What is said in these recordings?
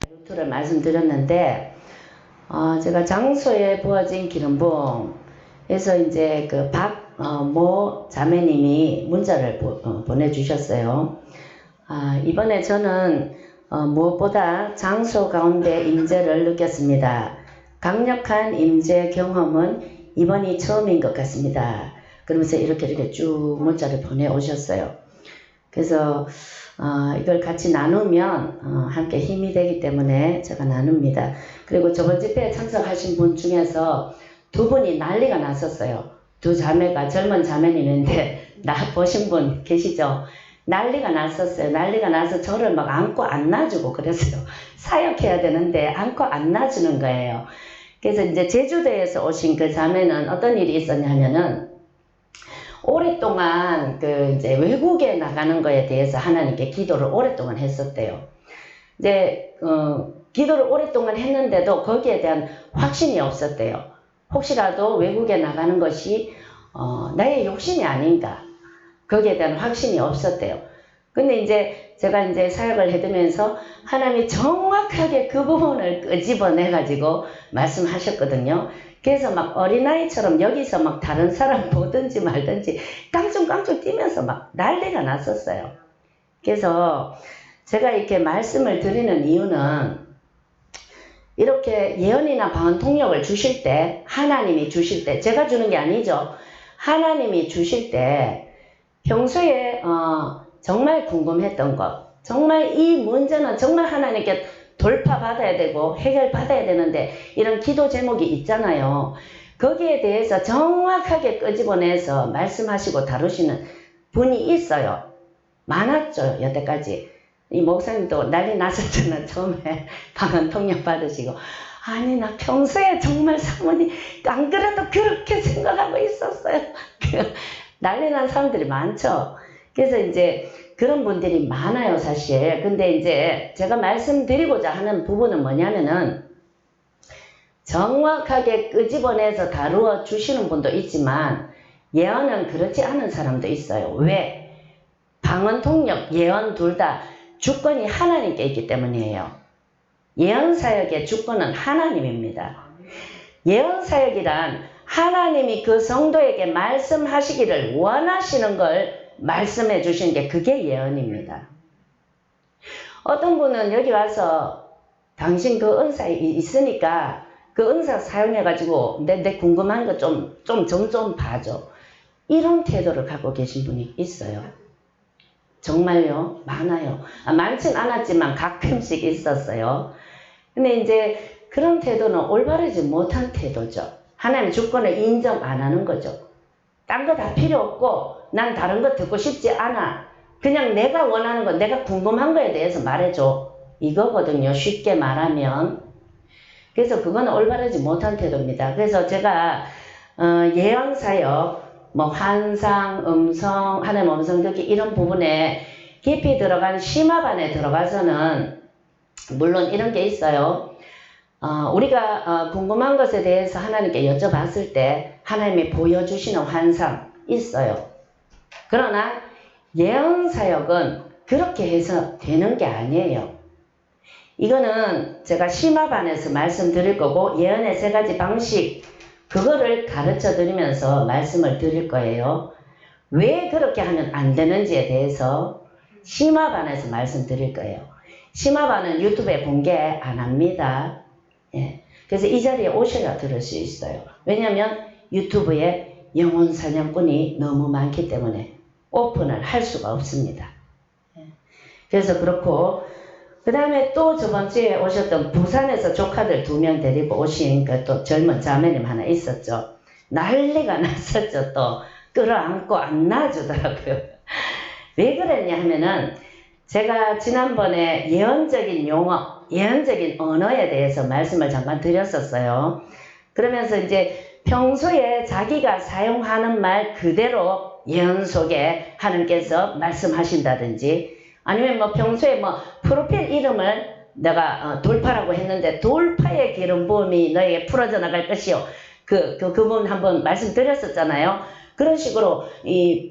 루트를 말씀드렸는데, 제가 장소에 부어진 기름 부음에서 이제 그 모 자매님이 문자를 보내주셨어요. 이번에 저는 무엇보다 장소 가운데 임재를 느꼈습니다. 강력한 임재 경험은 이번이 처음인 것 같습니다. 그러면서 이렇게 쭉 문자를 보내오셨어요. 그래서 이걸 같이 나누면 함께 힘이 되기 때문에 제가 나눕니다. 그리고 저번 집회에 참석하신 분 중에서 두 분이 난리가 났었어요. 두 자매가 젊은 자매님인데 나 보신 분 계시죠? 난리가 났었어요. 난리가 나서 저를 막 안고 안아주고 그랬어요. 사역해야 되는데 안고 안아주는 거예요. 그래서 이제 제주도에서 오신 그 자매는 어떤 일이 있었냐면은 오랫동안 이제 외국에 나가는 거에 대해서 하나님께 기도를 오랫동안 했었대요. 이제 기도를 오랫동안 했는데도 거기에 대한 확신이 없었대요. 혹시라도 외국에 나가는 것이 나의 욕심이 아닌가, 거기에 대한 확신이 없었대요. 근데 이제 제가 이제 사역을 해두면서 하나님이 정확하게 그 부분을 끄집어내가지고 말씀하셨거든요. 그래서 막 어린아이처럼 여기서 막 다른 사람 보든지 말든지 깡충깡충 뛰면서 막 난리가 났었어요. 그래서 제가 이렇게 말씀을 드리는 이유는 이렇게 예언이나 방언 통역을 주실 때, 하나님이 주실 때, 제가 주는 게 아니죠. 하나님이 주실 때 평소에 정말 궁금했던 것, 정말 이 문제는 정말 하나님께 돌파받아야 되고 해결받아야 되는데 이런 기도 제목이 있잖아요. 거기에 대해서 정확하게 끄집어내서 말씀하시고 다루시는 분이 있어요. 많았죠, 여태까지. 이 목사님도 난리 났었잖아, 처음에 방언 통역 받으시고. 아니, 나 평소에 정말 사모님 안 그래도 그렇게 생각하고 있었어요. 난리 난 사람들이 많죠. 그래서 이제 그런 분들이 많아요, 사실. 근데 이제 제가 말씀드리고자 하는 부분은 뭐냐면은 정확하게 끄집어내서 다루어 주시는 분도 있지만 예언은 그렇지 않은 사람도 있어요. 왜? 방언, 통역, 예언 둘 다 주권이 하나님께 있기 때문이에요. 예언 사역의 주권은 하나님입니다. 예언 사역이란 하나님이 그 성도에게 말씀하시기를 원하시는 걸 말씀해 주시는 게 그게 예언입니다. 어떤 분은 여기 와서 당신 그 은사 있으니까 그 은사 사용해 가지고 내 궁금한 거 좀 봐줘. 이런 태도를 갖고 계신 분이 있어요. 정말요? 많아요. 많진 않았지만 가끔씩 있었어요. 근데 이제 그런 태도는 올바르지 못한 태도죠. 하나님의 주권을 인정 안 하는 거죠. 딴 거 다 필요 없고 난 다른 거 듣고 싶지 않아. 그냥 내가 원하는 거, 내가 궁금한 거에 대해서 말해줘. 이거거든요. 쉽게 말하면. 그래서 그건 올바르지 못한 태도입니다. 그래서 제가 예언 사역, 환상, 음성, 하나님 음성 듣기 이런 부분에 깊이 들어간 심화반에 들어가서는 물론 이런 게 있어요. 우리가 궁금한 것에 대해서 하나님께 여쭤봤을 때 하나님이 보여주시는 환상 있어요. 그러나 예언 사역은 그렇게 해서 되는 게 아니에요. 이거는 제가 심화반에서 말씀드릴 거고 예언의 세 가지 방식 그거를 가르쳐 드리면서 말씀을 드릴 거예요. 왜 그렇게 하면 안 되는지에 대해서 심화반에서 말씀드릴 거예요. 심화반은 유튜브에 공개 안 합니다. 예. 그래서 이 자리에 오셔야 들을 수 있어요. 왜냐하면 유튜브에 영혼 사냥꾼이 너무 많기 때문에 오픈을 할 수가 없습니다. 예. 그래서 그렇고 그 다음에 또 저번 주에 오셨던 부산에서 조카들 2명 데리고 오신 그 또 젊은 자매님 하나 있었죠. 난리가 났었죠. 또 끌어안고 안 놔주더라고요. 왜 그랬냐 하면은 제가 지난번에 예언적인 용어, 예언적인 언어에 대해서 말씀을 잠깐 드렸었어요. 그러면서 이제 평소에 자기가 사용하는 말 그대로 예언 속에 하나님께서 말씀하신다든지 아니면 평소에 프로필 이름을 내가 돌파라고 했는데 돌파의 기름 부음이 너에게 풀어져 나갈 것이요. 그 부분 한번 말씀드렸었잖아요. 그런 식으로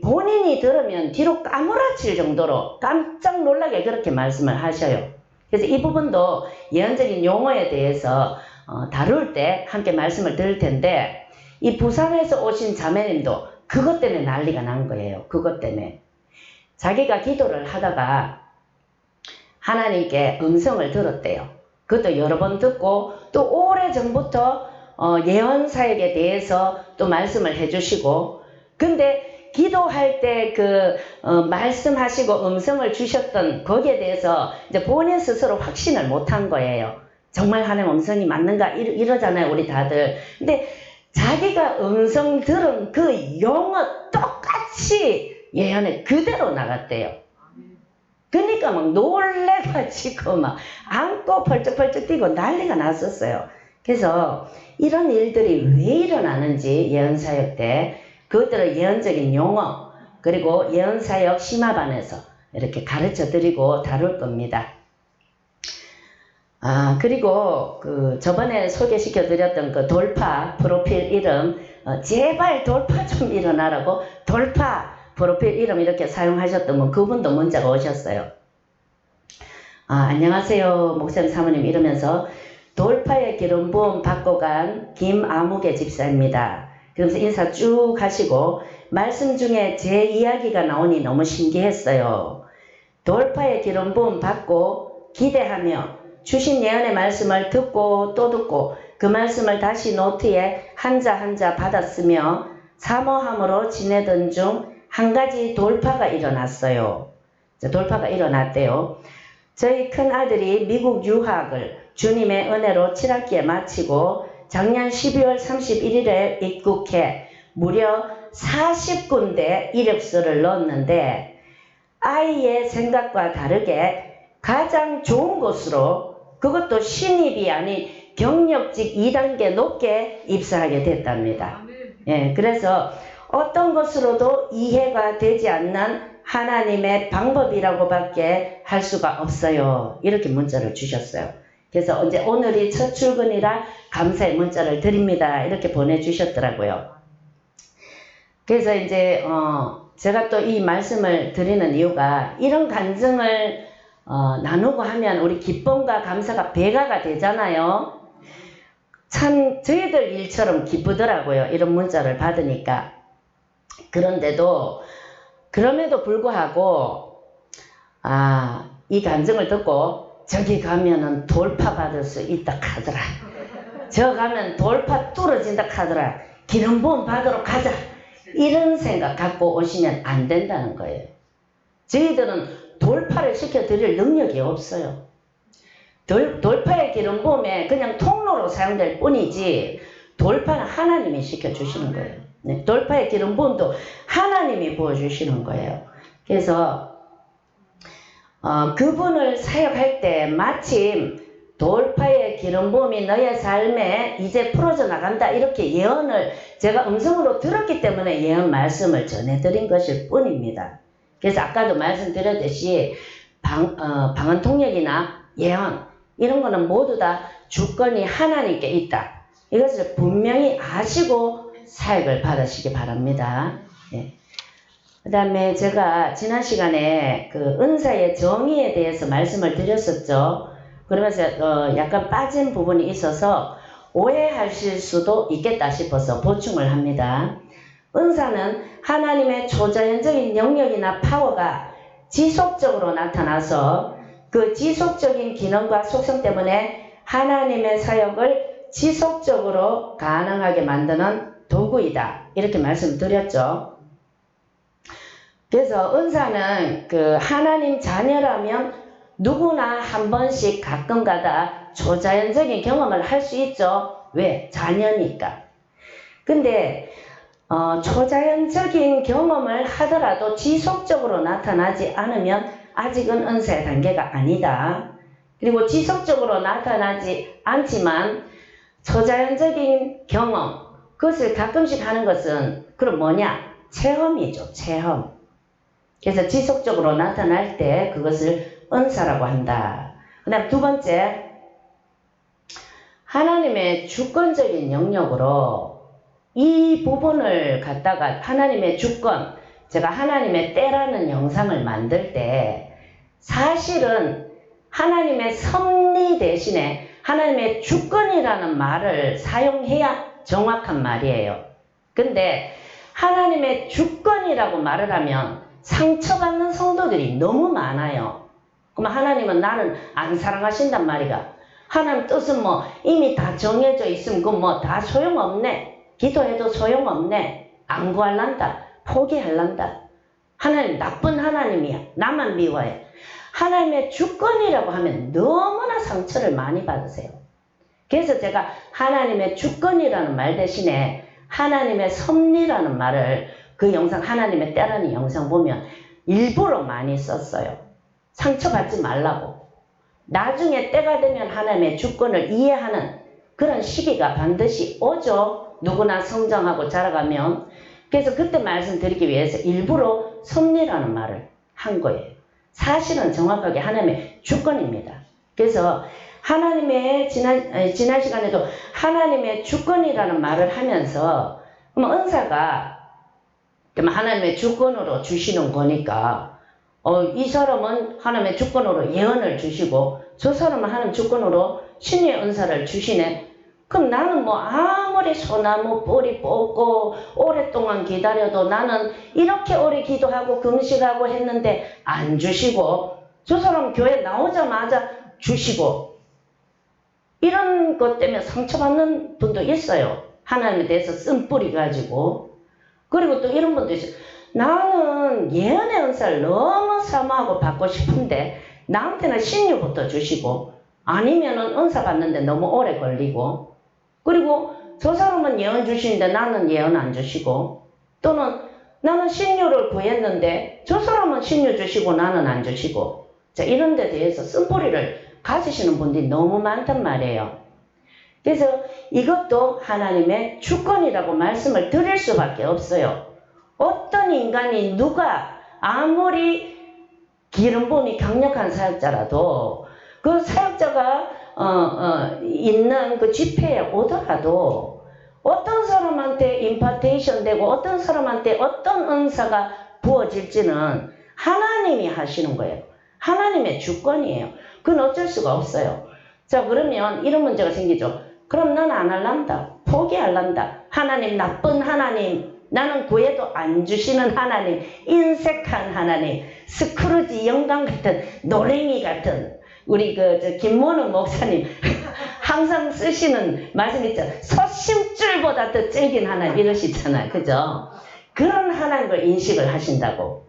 본인이 들으면 뒤로 까무라칠 정도로 깜짝 놀라게 그렇게 말씀을 하셔요. 그래서 이 부분도 예언적인 용어에 대해서 다룰 때 함께 말씀을 드릴 텐데, 이 부산에서 오신 자매님도 그것 때문에 난리가 난 거예요. 그것 때문에. 자기가 기도를 하다가 하나님께 음성을 들었대요. 그것도 여러 번 듣고 또 오래전부터 예언 사역에 대해서 또 말씀을 해주시고, 근데 기도할 때 말씀하시고 음성을 주셨던 거기에 대해서 이제 본인 스스로 확신을 못한 거예요. 정말 하나님 음성이 맞는가 이러잖아요, 우리 다들. 근데 자기가 음성 들은 그 용어 똑같이 예언에 그대로 나갔대요. 그러니까 막 놀래가지고 막 안고 펄쩍펄쩍 뛰고 난리가 났었어요. 그래서 이런 일들이 왜 일어나는지 예언사역 때 그것들을 예언적인 용어, 그리고 예언사역 심화반에서 이렇게 가르쳐 드리고 다룰 겁니다. 그리고 저번에 소개시켜 드렸던 그 돌파 프로필 이름, 제발 돌파 좀 일어나라고 돌파 프로필 이름 이렇게 사용하셨던 분, 그분도 문자가 오셨어요. 안녕하세요 목사님 사모님 이러면서 돌파의 기름 부음 받고 간 김아무개 집사입니다. 그러면서 인사 쭉 하시고 말씀 중에 제 이야기가 나오니 너무 신기했어요. 돌파의 기름 부음 받고 기대하며 주신 예언의 말씀을 듣고 또 듣고 그 말씀을 다시 노트에 한자 한자 받았으며 사모함으로 지내던 중 한 가지 돌파가 일어났어요. 돌파가 일어났대요. 저희 큰아들이 미국 유학을 주님의 은혜로 7학기에 마치고 작년 12월 31일에 입국해 무려 40군데 이력서를 넣었는데 아이의 생각과 다르게 가장 좋은 곳으로, 그것도 신입이 아닌 경력직 2단계 높게 입사하게 됐답니다. 예, 그래서 어떤 것으로도 이해가 되지 않는 하나님의 방법이라고밖에 할 수가 없어요. 이렇게 문자를 주셨어요. 그래서 이제 오늘이 첫 출근이라 감사의 문자를 드립니다. 이렇게 보내주셨더라고요. 그래서 이제 제가 또 이 말씀을 드리는 이유가 이런 간증을 나누고 하면 우리 기쁨과 감사가 배가가 되잖아요. 참 저희들 일처럼 기쁘더라고요. 이런 문자를 받으니까. 그럼에도 불구하고 이 간증을 듣고 저기 가면은 돌파 받을 수 있다 하더라. 저 가면 돌파 뚫어진다 하더라. 기름 부음 받으러 가자. 이런 생각 갖고 오시면 안 된다는 거예요. 저희들은 돌파를 시켜드릴 능력이 없어요. 돌파의 기름 부음에 그냥 통로로 사용될 뿐이지 돌파는 하나님이 시켜주시는 거예요. 네, 돌파의 기름 부음도 하나님이 부어주시는 거예요. 그래서 그분을 사역할 때 마침 돌파의 기름 부음이 너의 삶에 이제 풀어져 나간다 이렇게 예언을 제가 음성으로 들었기 때문에 예언 말씀을 전해드린 것일 뿐입니다. 그래서 아까도 말씀드렸듯이 방언 통역이나 예언 이런 거는 모두 다 주권이 하나님께 있다. 이것을 분명히 아시고 사역을 받으시기 바랍니다. 예. 그 다음에 제가 지난 시간에 그 은사의 정의에 대해서 말씀을 드렸었죠. 그러면서 약간 빠진 부분이 있어서 오해하실 수도 있겠다 싶어서 보충을 합니다. 은사는 하나님의 초자연적인 영역이나 파워가 지속적으로 나타나서 그 지속적인 기능과 속성 때문에 하나님의 사역을 지속적으로 가능하게 만드는 도구이다. 이렇게 말씀드렸죠. 그래서 은사는 하나님 자녀라면 누구나 한 번씩 가끔가다 초자연적인 경험을 할 수 있죠. 왜? 자녀니까. 근데 초자연적인 경험을 하더라도 지속적으로 나타나지 않으면 아직은 은사의 단계가 아니다. 그리고 지속적으로 나타나지 않지만 초자연적인 경험, 그것을 가끔씩 하는 것은 그럼 뭐냐? 체험이죠. 체험. 그래서 지속적으로 나타날 때 그것을 은사라고 한다. 그 다음 두 번째, 하나님의 주권적인 영역으로 이 부분을 갖다가 하나님의 주권, 제가 하나님의 때라는 영상을 만들 때 사실은 하나님의 섭리 대신에 하나님의 주권이라는 말을 사용해야 정확한 말이에요. 근데 하나님의 주권이라고 말을 하면 상처받는 성도들이 너무 많아요. 그럼 하나님은 나를 안 사랑하신단 말이가. 하나님 뜻은 뭐 이미 다 정해져 있으면 그건 뭐 다 소용없네. 기도해도 소용없네. 안 구할란다. 포기할란다. 하나님 나쁜 하나님이야. 나만 미워해. 하나님의 주권이라고 하면 너무나 상처를 많이 받으세요. 그래서 제가 하나님의 주권이라는 말 대신에 하나님의 섭리라는 말을 그 영상 하나님의 때라는 영상 보면 일부러 많이 썼어요. 상처받지 말라고. 나중에 때가 되면 하나님의 주권을 이해하는 그런 시기가 반드시 오죠. 누구나 성장하고 자라가면. 그래서 그때 말씀드리기 위해서 일부러 섭리라는 말을 한 거예요. 사실은 정확하게 하나님의 주권입니다. 그래서 하나님의 지난 시간에도 하나님의 주권이라는 말을 하면서 은사가 하나님의 주권으로 주시는 거니까 이 사람은 하나님의 주권으로 예언을 주시고 저 사람은 하나님 주권으로 신의 은사를 주시네. 그럼 나는 뭐 아무리 소나무 뿌리 뽑고 오랫동안 기다려도 나는 이렇게 오래 기도하고 금식하고 했는데 안 주시고 저 사람 교회 나오자마자 주시고 이런 것 때문에 상처받는 분도 있어요. 하나님에 대해서 쓴 뿌리 가지고. 그리고 또 이런 분도 있어요. 나는 예언의 은사를 너무 사모하고 받고 싶은데 나한테는 신유부터 주시고 아니면은 은사 받는데 너무 오래 걸리고 그리고 저 사람은 예언 주시는데 나는 예언 안 주시고 또는 나는 신유를 구했는데 저 사람은 신유 주시고 나는 안 주시고 자 이런 데 대해서 쓴뿌리를 가지시는 분들이 너무 많단 말이에요. 그래서 이것도 하나님의 주권이라고 말씀을 드릴 수밖에 없어요. 어떤 인간이 누가 아무리 기름 부음이 강력한 사역자라도 그 사역자가 있는 그 집회에 오더라도 어떤 사람한테 임파테이션 되고 어떤 사람한테 어떤 은사가 부어질지는 하나님이 하시는 거예요. 하나님의 주권이에요. 그건 어쩔 수가 없어요. 자 그러면 이런 문제가 생기죠. 그럼 난 안 할란다. 포기할란다. 하나님 나쁜 하나님 나는 구해도 안 주시는 하나님 인색한 하나님 스크루지 영감 같은 노랭이 같은 우리 김모는 목사님 항상 쓰시는 말씀 있죠. 서심줄보다 더 질긴 하나님 이러시잖아요. 그죠? 그런 하나님을 인식을 하신다고.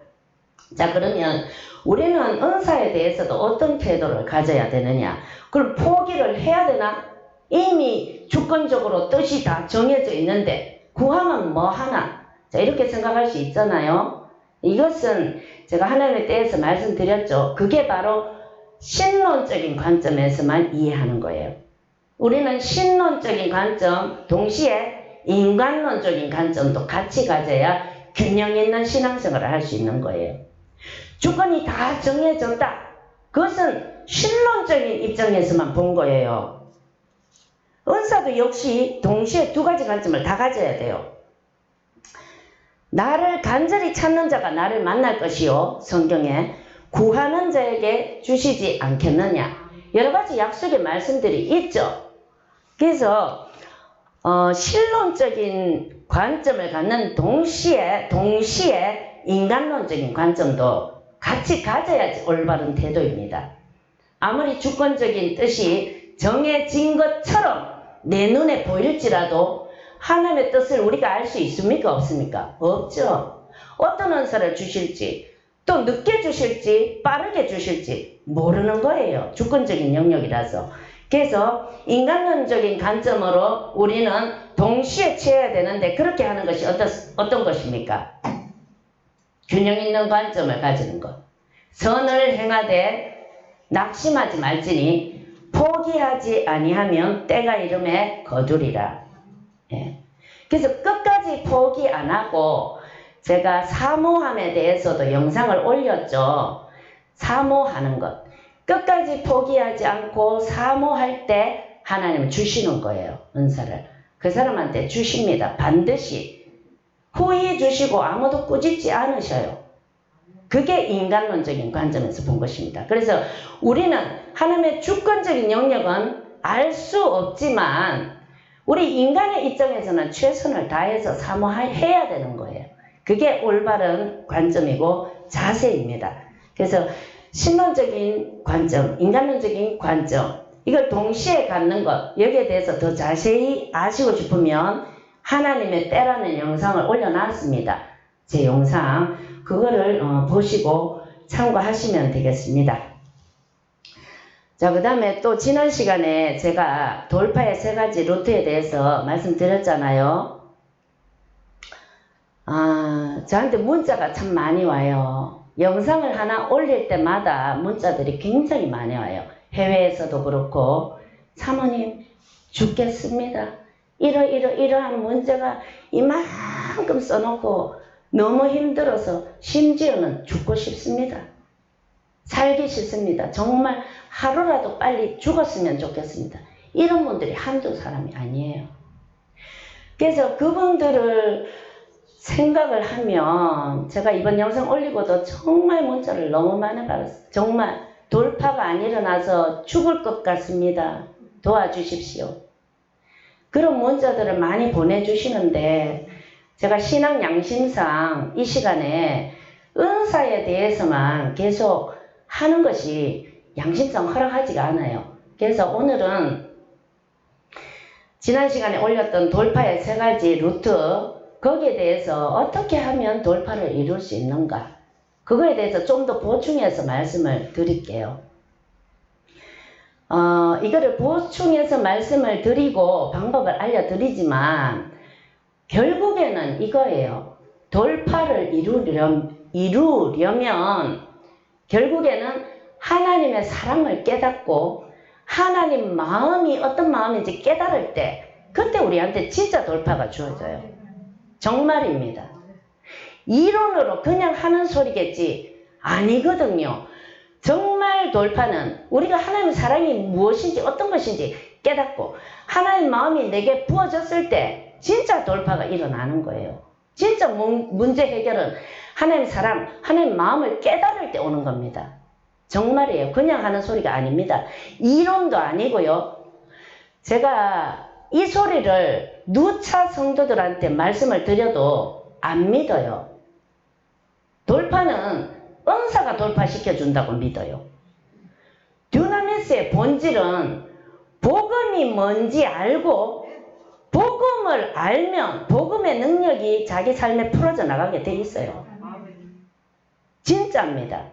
자 그러면 우리는 은사에 대해서도 어떤 태도를 가져야 되느냐. 그럼 포기를 해야 되나? 이미 주권적으로 뜻이 다 정해져 있는데 구하면 뭐 하나? 자 이렇게 생각할 수 있잖아요. 이것은 제가 하나님에 대해서 말씀드렸죠. 그게 바로 신론적인 관점에서만 이해하는 거예요. 우리는 신론적인 관점 동시에 인간론적인 관점도 같이 가져야 균형 있는 신앙생활을 할 수 있는 거예요. 주권이 다 정해졌다. 그것은 신론적인 입장에서만 본 거예요. 은사도 역시 동시에 두 가지 관점을 다 가져야 돼요. 나를 간절히 찾는 자가 나를 만날 것이요. 성경에 구하는 자에게 주시지 않겠느냐. 여러 가지 약속의 말씀들이 있죠. 그래서 신론적인 관점을 갖는 동시에 인간론적인 관점도 같이 가져야지 올바른 태도입니다. 아무리 주권적인 뜻이 정해진 것처럼 내 눈에 보일지라도 하나님의 뜻을 우리가 알 수 있습니까? 없습니까? 없죠. 어떤 은사를 주실지 또 늦게 주실지 빠르게 주실지 모르는 거예요. 주권적인 영역이라서. 그래서 인간론적인 관점으로 우리는 동시에 취해야 되는데 그렇게 하는 것이 어떤 것입니까? 균형 있는 관점을 가지는 것. 선을 행하되 낙심하지 말지니 포기하지 아니하면 때가 이름에 거두리라. 예. 그래서 끝까지 포기 안 하고 제가 사모함에 대해서도 영상을 올렸죠. 사모하는 것. 끝까지 포기하지 않고 사모할 때 하나님은 주시는 거예요. 은사를. 그 사람한테 주십니다. 반드시. 후히 주시고 아무도 꾸짖지 않으셔요. 그게 인간론적인 관점에서 본 것입니다. 그래서 우리는 하나님의 주권적인 영역은 알 수 없지만 우리 인간의 입장에서는 최선을 다해서 사모해야 되는 거예요. 그게 올바른 관점이고 자세입니다. 그래서 신론적인 관점, 인간론적인 관점, 이걸 동시에 갖는 것, 여기에 대해서 더 자세히 아시고 싶으면 하나님의 때라는 영상을 올려놨습니다. 제 영상, 그거를 보시고 참고하시면 되겠습니다. 자, 그 다음에 또 지난 시간에 제가 돌파의 3가지 루트에 대해서 말씀드렸잖아요. 저한테 문자가 참 많이 와요. 영상을 하나 올릴 때마다 문자들이 굉장히 많이 와요. 해외에서도 그렇고, 사모님 죽겠습니다. 이러한 문제가 이만큼 써놓고 너무 힘들어서 심지어는 죽고 싶습니다. 살기 싫습니다. 정말 하루라도 빨리 죽었으면 좋겠습니다. 이런 분들이 한두 사람이 아니에요. 그래서 그분들을 생각을 하면 제가 이번 영상 올리고도 정말 문자를 너무 많이 받았어요. 정말 돌파가 안 일어나서 죽을 것 같습니다. 도와주십시오. 그런 문자들을 많이 보내주시는데 제가 신앙 양심상 이 시간에 은사에 대해서만 계속 하는 것이 양심상 허락하지가 않아요. 그래서 오늘은 지난 시간에 올렸던 돌파의 3가지 루트, 거기에 대해서 어떻게 하면 돌파를 이룰 수 있는가, 그거에 대해서 좀 더 보충해서 말씀을 드릴게요. 이거를 보충해서 말씀을 드리고 방법을 알려드리지만 결국에는 이거예요. 돌파를 이루려면 결국에는 하나님의 사랑을 깨닫고 하나님 마음이 어떤 마음인지 깨달을 때 그때 우리한테 진짜 돌파가 주어져요. 정말입니다. 이론으로 그냥 하는 소리겠지 아니거든요. 정말 돌파는 우리가 하나님의 사랑이 무엇인지 어떤 것인지 깨닫고 하나님 마음이 내게 부어졌을 때 진짜 돌파가 일어나는 거예요. 진짜 문제 해결은 하나님 사랑, 하나님 마음을 깨달을 때 오는 겁니다. 정말이에요. 그냥 하는 소리가 아닙니다. 이론도 아니고요. 제가 이 소리를 누차 성도들한테 말씀을 드려도 안 믿어요. 돌파는 은사가 돌파시켜준다고 믿어요. 듀나미스의 본질은 복음이 뭔지 알고 복음을 알면 복음의 능력이 자기 삶에 풀어져 나가게 돼 있어요. 진짜입니다.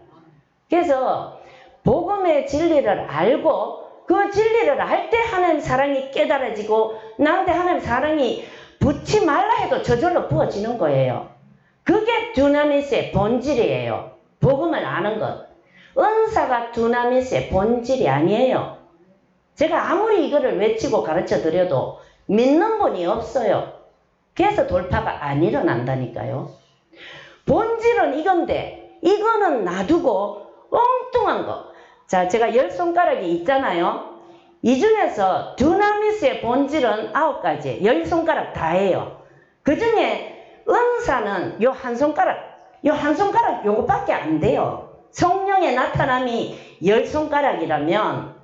그래서 복음의 진리를 알고 그 진리를 알 때 하나님 사랑이 깨달아지고 나한테 하나님 사랑이 붙지 말라 해도 저절로 부어지는 거예요. 그게 듀나미스의 본질이에요. 복음을 아는 것. 은사가 듀나미스의 본질이 아니에요. 제가 아무리 이거를 외치고 가르쳐 드려도 믿는 분이 없어요. 그래서 돌파가 안 일어난다니까요. 본질은 이건데 이거는 놔두고 엉뚱한 거. 자, 제가 10손가락이 있잖아요. 이 중에서 듀나미스의 본질은 9가지. 10손가락 다예요. 그 중에 은사는 요 한 손가락 요거밖에 안 돼요. 성령의 나타남이 10손가락이라면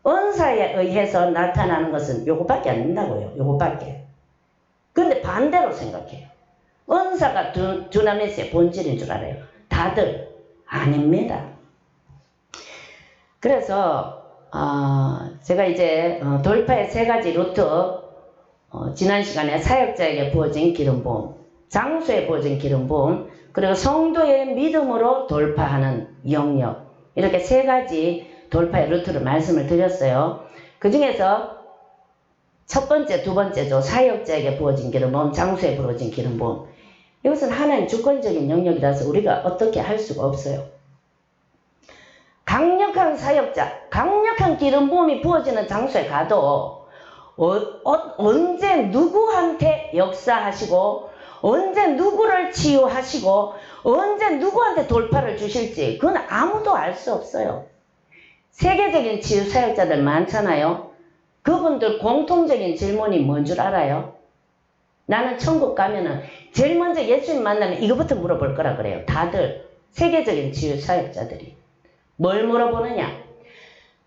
은사에 의해서 나타나는 것은 요거밖에 안 된다고요. 요거밖에. 근데 반대로 생각해요. 은사가 듀나미스의 본질인 줄 알아요. 다들 아닙니다. 그래서 제가 이제 돌파의 3가지 루트, 지난 시간에 사역자에게 부어진 기름 부음, 장소에 부어진 기름 부음, 그리고 성도의 믿음으로 돌파하는 영역, 이렇게 3가지 돌파의 루트를 말씀을 드렸어요. 그 중에서 첫 번째, 두 번째죠. 사역자에게 부어진 기름 부음, 장소에 부어진 기름 부음. 이것은 하나님 주권적인 영역이라서 우리가 어떻게 할 수가 없어요. 강력한 사역자, 강력한 기름 부음이 부어지는 장소에 가도 언제 누구한테 역사하시고 언제 누구를 치유하시고 언제 누구한테 돌파를 주실지 그건 아무도 알 수 없어요. 세계적인 치유 사역자들 많잖아요. 그분들 공통적인 질문이 뭔 줄 알아요? 나는 천국 가면은 제일 먼저 예수님 만나면 이거부터 물어볼 거라 그래요. 다들 세계적인 치유 사역자들이. 뭘 물어보느냐?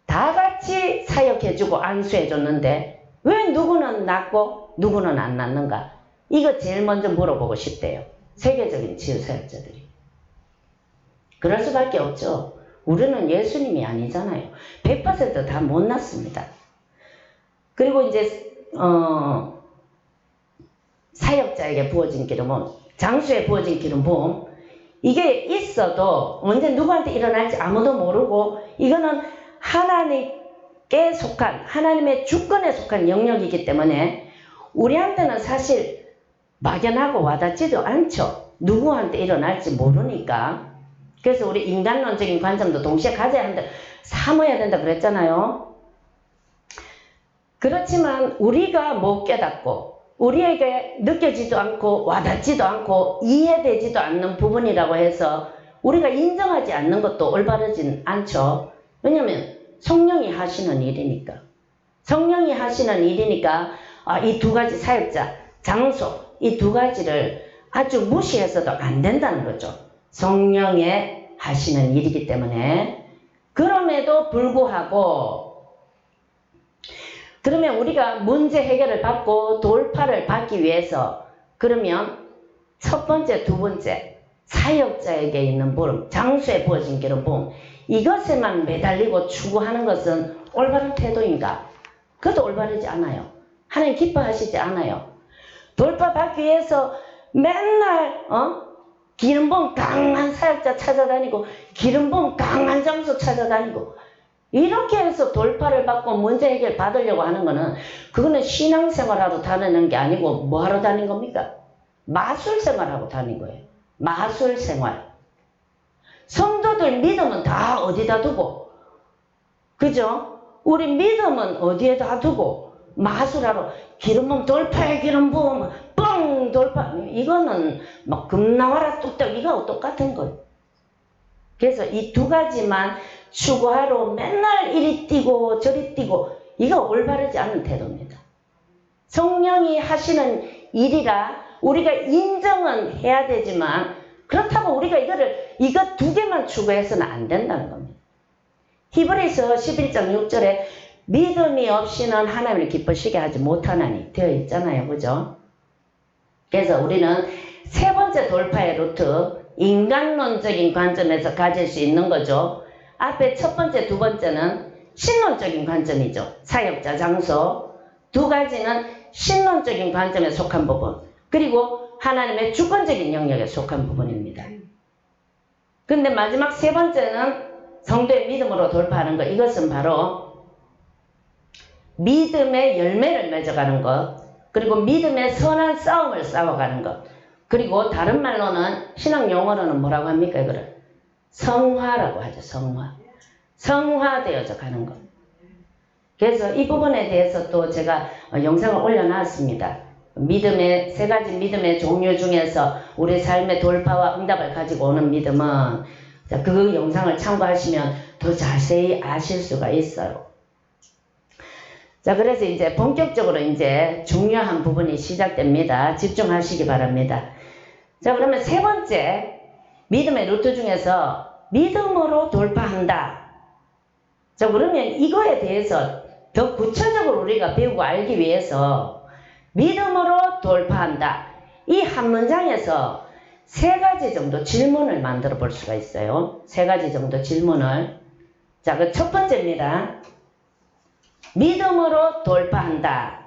다 같이 사역해주고 안수해줬는데 왜 누구는 낫고 누구는 안 낫는가? 이거 제일 먼저 물어보고 싶대요. 세계적인 치유 사역자들이. 그럴 수밖에 없죠. 우리는 예수님이 아니잖아요. 100% 다 못 낫습니다. 그리고 이제 사역자에게 부어진 기름은, 장수에 부어진 기름 부음, 이게 있어도 언제 누구한테 일어날지 아무도 모르고, 이거는 하나님께 속한, 하나님의 주권에 속한 영역이기 때문에 우리한테는 사실 막연하고 와닿지도 않죠. 누구한테 일어날지 모르니까. 그래서 우리 인간론적인 관점도 동시에 가져야 한다, 삼아야 된다 그랬잖아요. 그렇지만 우리가 못 깨닫고 우리에게 느껴지지도 않고 와닿지도 않고 이해되지도 않는 부분이라고 해서 우리가 인정하지 않는 것도 올바르진 않죠. 왜냐하면 성령이 하시는 일이니까. 성령이 하시는 일이니까 이 두 가지 사역자, 장소, 이 두 가지를 아주 무시해서도 안 된다는 거죠. 성령의 하시는 일이기 때문에. 그럼에도 불구하고 그러면 우리가 문제 해결을 받고 돌파를 받기 위해서, 그러면 첫 번째, 두 번째, 사역자에게 있는 부름, 장수에 부어진 기름 부음, 이것에만 매달리고 추구하는 것은 올바른 태도인가? 그것도 올바르지 않아요. 하나님 기뻐하시지 않아요. 돌파받기 위해서 맨날 기름 부음 강한 사역자 찾아다니고 기름 부음 강한 장수 찾아다니고, 이렇게 해서 돌파를 받고 문제 해결 받으려고 하는 거는, 그거는 신앙생활하러 다니는 게 아니고 뭐 하러 다닌 겁니까? 마술생활하고 다닌 거예요. 마술생활. 성도들 믿음은 다 어디다 두고, 그죠? 우리 믿음은 어디에다 두고 마술하러 기름부음 돌파해, 기름부음 뻥 돌파, 이거는 막 금나와라 뚝딱 이거하고 똑같은 거예요. 그래서 이 두 가지만 추구하러 맨날 이리 뛰고 저리 뛰고, 이거 올바르지 않은 태도입니다. 성령이 하시는 일이라 우리가 인정은 해야 되지만, 그렇다고 우리가 이거 두 개만 추구해서는 안 된다는 겁니다. 히브리서 11장 6절에 믿음이 없이는 하나님을 기쁘시게 하지 못하나니 되어 있잖아요. 그죠? 그래서 우리는 세 번째 돌파의 루트, 인간론적인 관점에서 가질 수 있는 거죠. 앞에 첫 번째, 두 번째는 신론적인 관점이죠. 사역자, 장소. 두 가지는 신론적인 관점에 속한 부분, 그리고 하나님의 주권적인 영역에 속한 부분입니다. 근데 마지막 세 번째는 성도의 믿음으로 돌파하는 것. 이것은 바로 믿음의 열매를 맺어가는 것, 그리고 믿음의 선한 싸움을 싸워가는 것, 그리고 다른 말로는, 신학 용어로는 뭐라고 합니까? 이거를 성화라고 하죠. 성화. 성화되어져 가는 것. 그래서 이 부분에 대해서 또 제가 영상을 올려놨습니다. 믿음의 세 가지 믿음의 종류 중에서 우리 삶의 돌파와 응답을 가지고 오는 믿음은, 그 영상을 참고하시면 더 자세히 아실 수가 있어요. 자, 그래서 이제 본격적으로 이제 중요한 부분이 시작됩니다. 집중하시기 바랍니다. 자, 그러면 세 번째 믿음의 루트 중에서 믿음으로 돌파한다. 자, 그러면 이거에 대해서 더 구체적으로 우리가 배우고 알기 위해서 믿음으로 돌파한다, 이 한 문장에서 세 가지 정도 질문을 만들어 볼 수가 있어요. 세 가지 정도 질문을. 자, 그 첫 번째입니다. 믿음으로 돌파한다.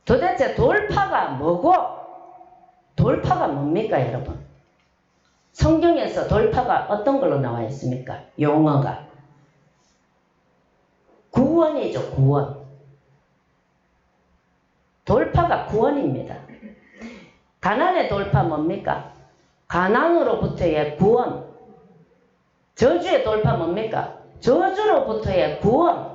도대체 돌파가 뭐고 돌파가 뭡니까, 여러분? 성경에서 돌파가 어떤 걸로 나와 있습니까? 용어가 구원이죠. 구원. 돌파가 구원입니다. 가난의 돌파 뭡니까? 가난으로부터의 구원. 저주의 돌파 뭡니까? 저주로부터의 구원.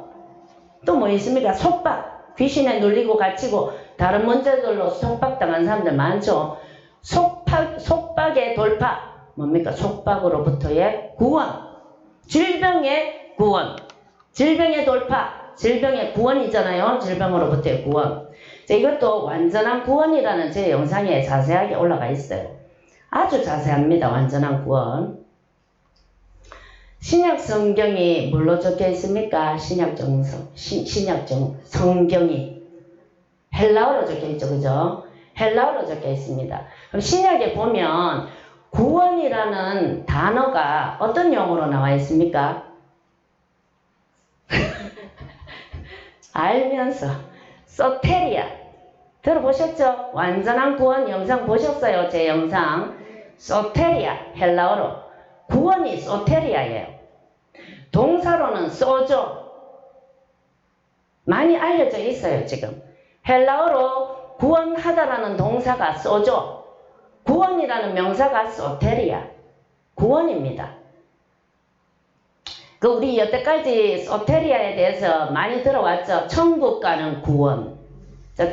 또 뭐 있습니까? 속박. 귀신에 눌리고 갇히고 다른 문제들로 속박당한 사람들 많죠. 속박의 돌파. 뭡니까? 속박으로부터의 구원. 질병의 구원. 질병의 돌파. 질병의 구원이잖아요. 질병으로부터의 구원. 자, 이것도 완전한 구원이라는 제 영상에 자세하게 올라가 있어요. 아주 자세합니다. 완전한 구원. 신약 성경이 뭘로 적혀 있습니까? 신약 성경이 헬라어로 적혀 있죠. 그죠? 헬라어로 적혀 있습니다. 그럼 신약에 보면 구원이라는 단어가 어떤 용어로 나와 있습니까? 알면서 소테리아 들어보셨죠? 완전한 구원 영상 보셨어요? 제 영상. 소테리아 헬라어로 구원이 소테리아예요. 동사로는 소조 많이 알려져 있어요. 지금 헬라어로 구원하다라는 동사가 소조, 구원이라는 명사가 소테리아 구원입니다. 우리 여태까지 소테리아에 대해서 많이 들어왔죠. 천국 가는 구원.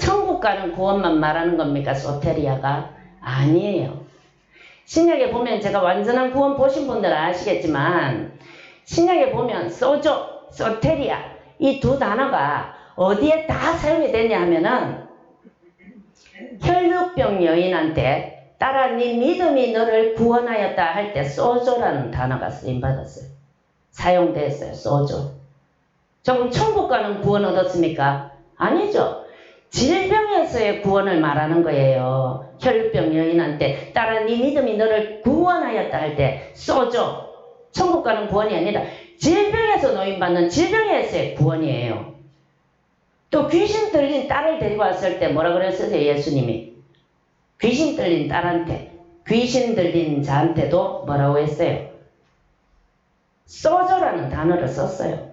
천국 가는 구원만 말하는 겁니까? 소테리아가? 아니에요. 신약에 보면 제가 완전한 구원 보신 분들은 아시겠지만 신약에 보면 소조, 소테리아 이 두 단어가 어디에 다 사용이 되냐 하면은 혈육병 여인한테 따라 네 믿음이 너를 구원하였다 할 때 소조라는 단어가 쓰임받았어요. 사용됐어요. 소조. 조금 천국 가는 구원 얻었습니까? 아니죠. 질병에서의 구원을 말하는 거예요. 혈육병 여인한테 따라 네 믿음이 너를 구원하였다 할 때 소조. 천국 가는 구원이 아니라 질병에서 노임받는 질병에서의 구원이에요. 또 귀신 들린 딸을 데리고 왔을 때 뭐라 그랬어요? 예수님이 귀신 들린 딸한테, 귀신 들린 자한테도 뭐라고 했어요? 소조라는 단어를 썼어요.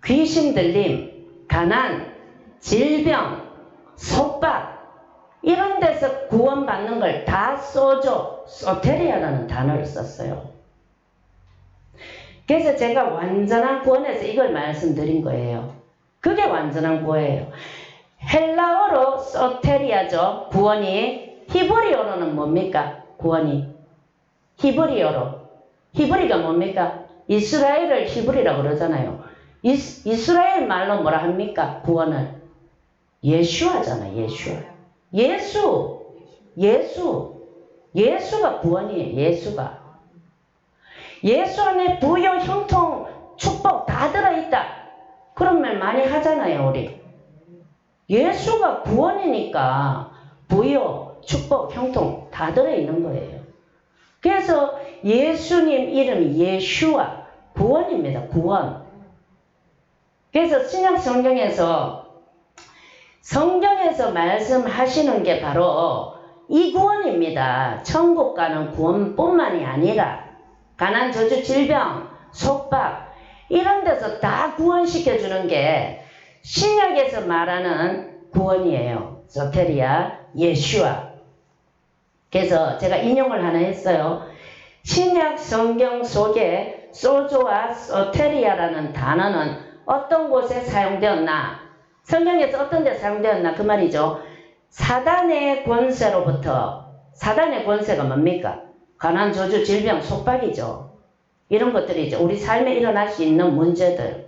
귀신 들림, 가난, 질병, 속박 이런 데서 구원받는 걸 다 소조, 소테리아라는 단어를 썼어요. 그래서 제가 완전한 구원에서 이걸 말씀드린 거예요. 그게 완전한 구원이에요. 헬라어로 소테리아죠. 구원이. 히브리어로는 뭡니까? 구원이. 히브리어로. 히브리가 뭡니까? 이스라엘을 히브리라고 그러잖아요. 이스라엘 말로 뭐라 합니까? 구원을. 예슈아잖아. 예슈아. 예수가 구원이에요. 예수가. 예수 안에 부요, 형통, 축복 다 들어있다. 그런 말 많이 하잖아요. 우리. 예수가 구원이니까 부요, 축복, 형통 다 들어있는 거예요. 그래서 예수님 이름이 예슈아, 구원입니다. 구원. 그래서 신약 성경에서 말씀하시는 게 바로 이 구원입니다. 천국 가는 구원뿐만이 아니라 가난, 저주, 질병, 속박 이런 데서 다 구원시켜주는 게 신약에서 말하는 구원이에요. 소테리아, 예슈아. 그래서 제가 인용을 하나 했어요. 신약 성경 속에 소조와 소테리아라는 단어는 어떤 곳에 사용되었나? 성경에서 어떤 데 사용되었나? 그 말이죠. 사단의 권세로부터, 사단의 권세가 뭡니까? 가난, 저주, 질병, 속박이죠. 이런 것들이죠. 우리 삶에 일어날 수 있는 문제들.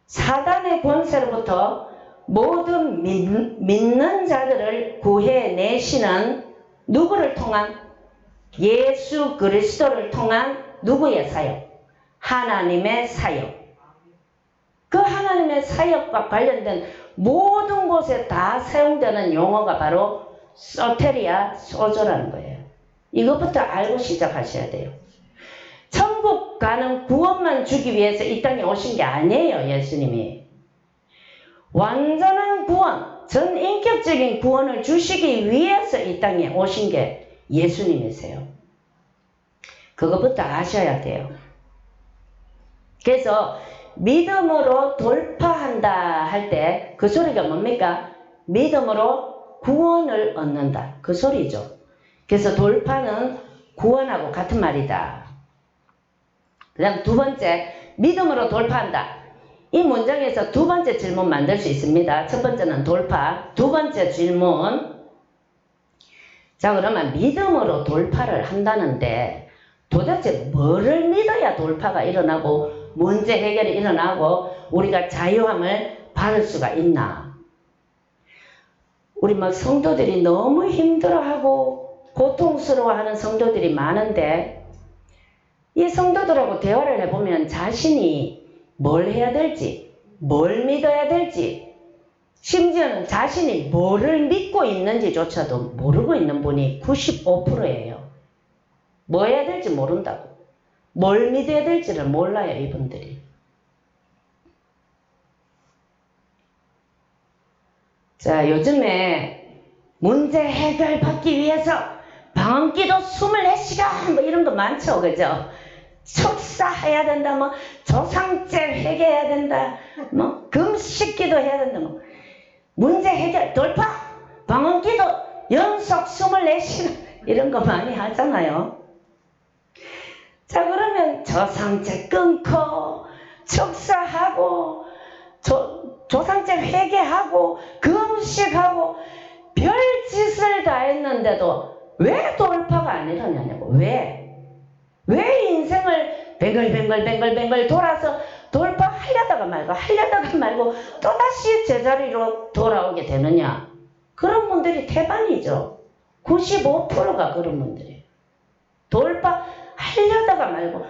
사단의 권세로부터 모든 믿는 자들을 구해내시는 누구를 통한? 예수 그리스도를 통한 누구의 사역? 하나님의 사역. 그 하나님의 사역과 관련된 모든 곳에 다 사용되는 용어가 바로 소테리아, 소조라는 거예요. 이것부터 알고 시작하셔야 돼요. 천국 가는 구원만 주기 위해서 이 땅에 오신 게 아니에요. 예수님이. 완전한 구원, 전인격적인 구원을 주시기 위해서 이 땅에 오신 게 예수님이세요. 그것부터 아셔야 돼요. 그래서 믿음으로 돌파한다 할 때 그 소리가 뭡니까? 믿음으로 구원을 얻는다. 그 소리죠. 그래서 돌파는 구원하고 같은 말이다. 그 다음 두 번째, 믿음으로 돌파한다. 이 문장에서 두 번째 질문 만들 수 있습니다. 첫 번째는 돌파, 두 번째 질문. 자, 그러면 믿음으로 돌파를 한다는데 도대체 뭐를 믿어야 돌파가 일어나고 문제 해결이 일어나고 우리가 자유함을 받을 수가 있나? 우리 막 성도들이 너무 힘들어하고 고통스러워하는 성도들이 많은데 이 성도들하고 대화를 해보면 자신이 뭘 해야 될지, 뭘 믿어야 될지, 심지어는 자신이 뭐를 믿고 있는지조차도 모르고 있는 분이 95%예요. 뭐 해야 될지 모른다고. 뭘 믿어야 될지를 몰라요, 이분들이. 자, 요즘에 문제 해결받기 위해서 방언기도 24시간 뭐 이런 거 많죠, 그죠? 축사해야 된다, 뭐 조상죄 회개해야 된다, 뭐 금식기도 해야 된다, 뭐 문제 해결 돌파 방언기도 연속 24시간 이런 거 많이 하잖아요. 자, 그러면 조상죄 끊고 축사하고 조상죄 회개하고 금식하고 별짓을 다 했는데도 왜 돌파가 안 일어나냐고. 왜 인생을 뱅글뱅글 돌아서 돌파하려다가 말고 또다시 제자리로 돌아오게 되느냐. 그런 분들이 태반이죠. 95%가 그런 분들이에요. 돌파하려다가 말고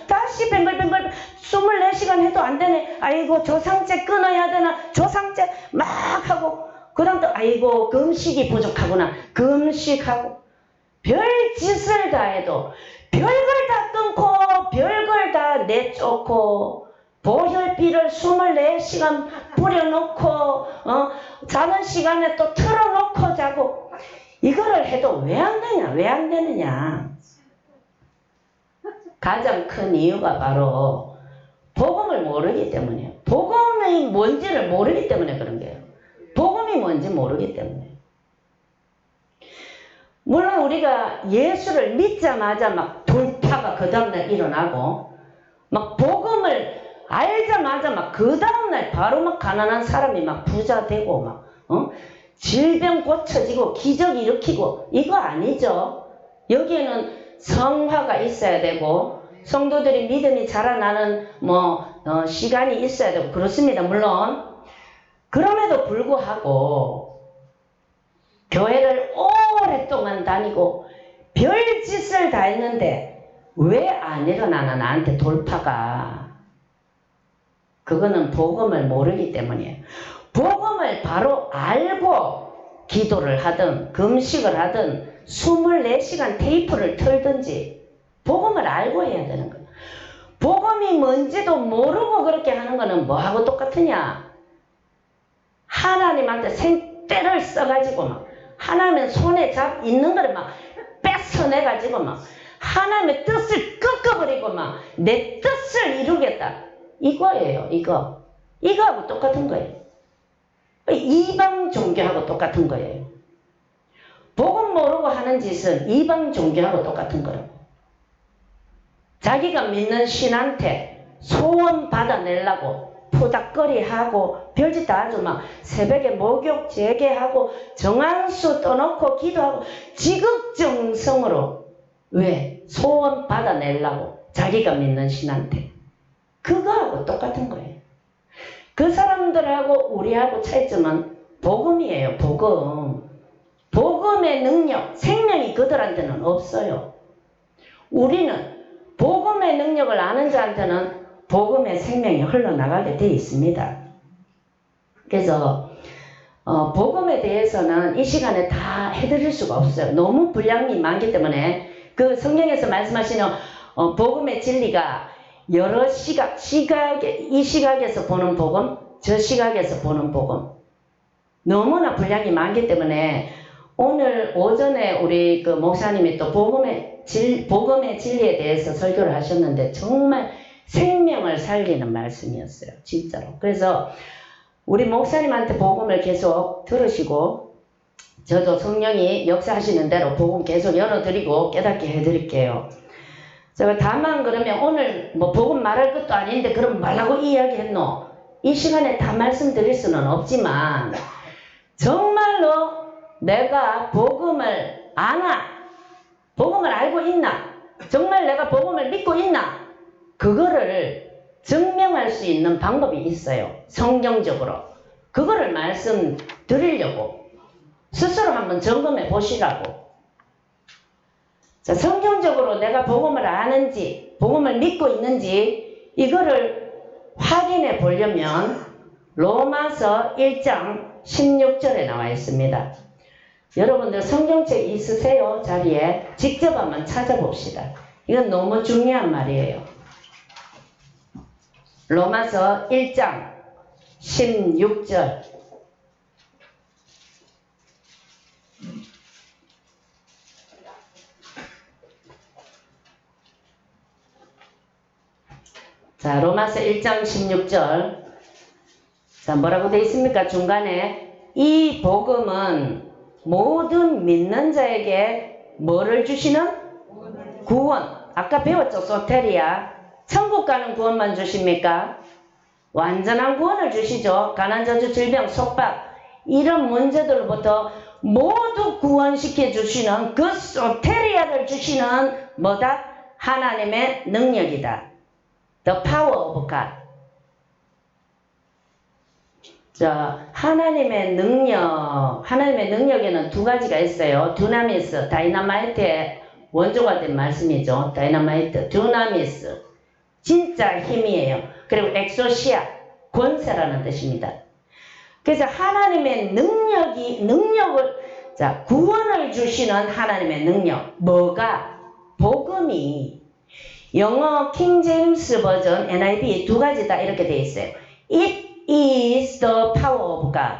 다시 뱅글뱅글 24시간 해도 안 되네. 아이고 조상죄 끊어야 되나. 조상죄 막 하고 그 다음 또 아이고 금식이 부족하구나. 금식하고 별짓을 다 해도 별걸 다 끊고 별걸 다 내쫓고 보혈비를 24시간 뿌려놓고 자는 시간에 또 틀어놓고 자고 이거를 해도 왜 안 되느냐. 가장 큰 이유가 바로 복음을 모르기 때문이에요. 복음이 뭔지를 모르기 때문에 그런 거예요. 복음이 뭔지 모르기 때문에. 물론 우리가 예수를 믿자마자 막 돌파가 그 다음날 일어나고 막 복음을 알자마자 막 그 다음날 바로 막 가난한 사람이 막 부자 되고 막 질병 고쳐지고 기적 일으키고 이거 아니죠. 여기에는 성화가 있어야 되고 성도들이 믿음이 자라나는 시간이 있어야 되고 그렇습니다. 물론 그럼에도 불구하고 교회를 오랫동안 다니고 별짓을 다 했는데 왜 안 일어나나 나한테 돌파가. 그거는 복음을 모르기 때문이에요. 복음을 바로 알고 기도를 하든 금식을 하든 24시간 테이프를 틀든지 복음을 알고 해야 되는 거예요. 복음이 뭔지도 모르고 그렇게 하는 거는 뭐하고 똑같으냐. 하나님한테 생떼를 써가지고 막 하나님 손에 있는 거를 막 뺏어내가지고 막 하나님의 뜻을 꺾어버리고 막 내 뜻을 이루겠다. 이거예요. 이거하고 똑같은 거예요. 이방 종교하고 똑같은 거예요. 복음 모르고 하는 짓은 이방 종교하고 똑같은 거라고. 자기가 믿는 신한테 소원 받아내려고 푸닥거리하고 별짓 다 하죠. 막 새벽에 목욕 재개하고 정한수 떠놓고 기도하고 지극정성으로 왜? 소원 받아내려고 자기가 믿는 신한테. 그거하고 똑같은 거예요. 그 사람들하고 우리하고 차이점은 복음이에요. 복음의 능력, 생명이 그들한테는 없어요. 우리는 복음의 능력을 아는 자한테는 복음의 생명이 흘러나가게 되어 있습니다. 그래서 복음에 대해서는 이 시간에 다 해드릴 수가 없어요. 너무 분량이 많기 때문에 그 성경에서 말씀하시는 복음의 진리가 여러 이 시각에서 보는 복음, 저 시각에서 보는 복음 너무나 분량이 많기 때문에 오늘 오전에 우리 그 목사님이 또 복음의 진리에 대해서 설교를 하셨는데 정말 생명을 살리는 말씀이었어요. 진짜로. 그래서 우리 목사님한테 복음을 계속 들으시고 저도 성령이 역사하시는 대로 복음 계속 열어드리고 깨닫게 해드릴게요. 제가 다만 그러면 오늘 복음 말할 것도 아닌데 그럼 말라고 이야기했노? 이 시간에 다 말씀드릴 수는 없지만 정말로 내가 복음을 아나? 복음을 알고 있나? 정말 내가 복음을 믿고 있나? 그거를 증명할 수 있는 방법이 있어요. 성경적으로. 그거를 말씀드리려고 스스로 한번 점검해 보시라고. 자, 성경적으로 내가 복음을 아는지, 복음을 믿고 있는지 이거를 확인해 보려면 로마서 1장 16절에 나와 있습니다. 여러분들 성경책 있으세요? 자리에 직접 한번 찾아봅시다. 이건 너무 중요한 말이에요. 로마서 1장 16절. 자, 로마서 1장 16절. 자, 뭐라고 되어 있습니까? 중간에 이 복음은 모든 믿는 자에게 뭐를 주시는? 구원. 아까 배웠죠? 소테리아. 천국 가는 구원만 주십니까? 완전한 구원을 주시죠. 가난, 저주, 질병, 속박 이런 문제들로부터 모두 구원시켜 주시는 그 소테리아를 주시는 뭐다? 하나님의 능력이다. The power of God. 자, 하나님의 능력에는 두 가지가 있어요. 두나미스, 다이너마이트의 원조가 된 말씀이죠. 다이너마이트, 두나미스. 진짜 힘이에요. 그리고 엑소시아, 권세라는 뜻입니다. 그래서 하나님의 자, 구원을 주시는 하나님의 능력. 뭐가? 복음이. 영어 킹 제임스 버전, NIV 두 가지 다 이렇게 되어 있어요. It is the power of God.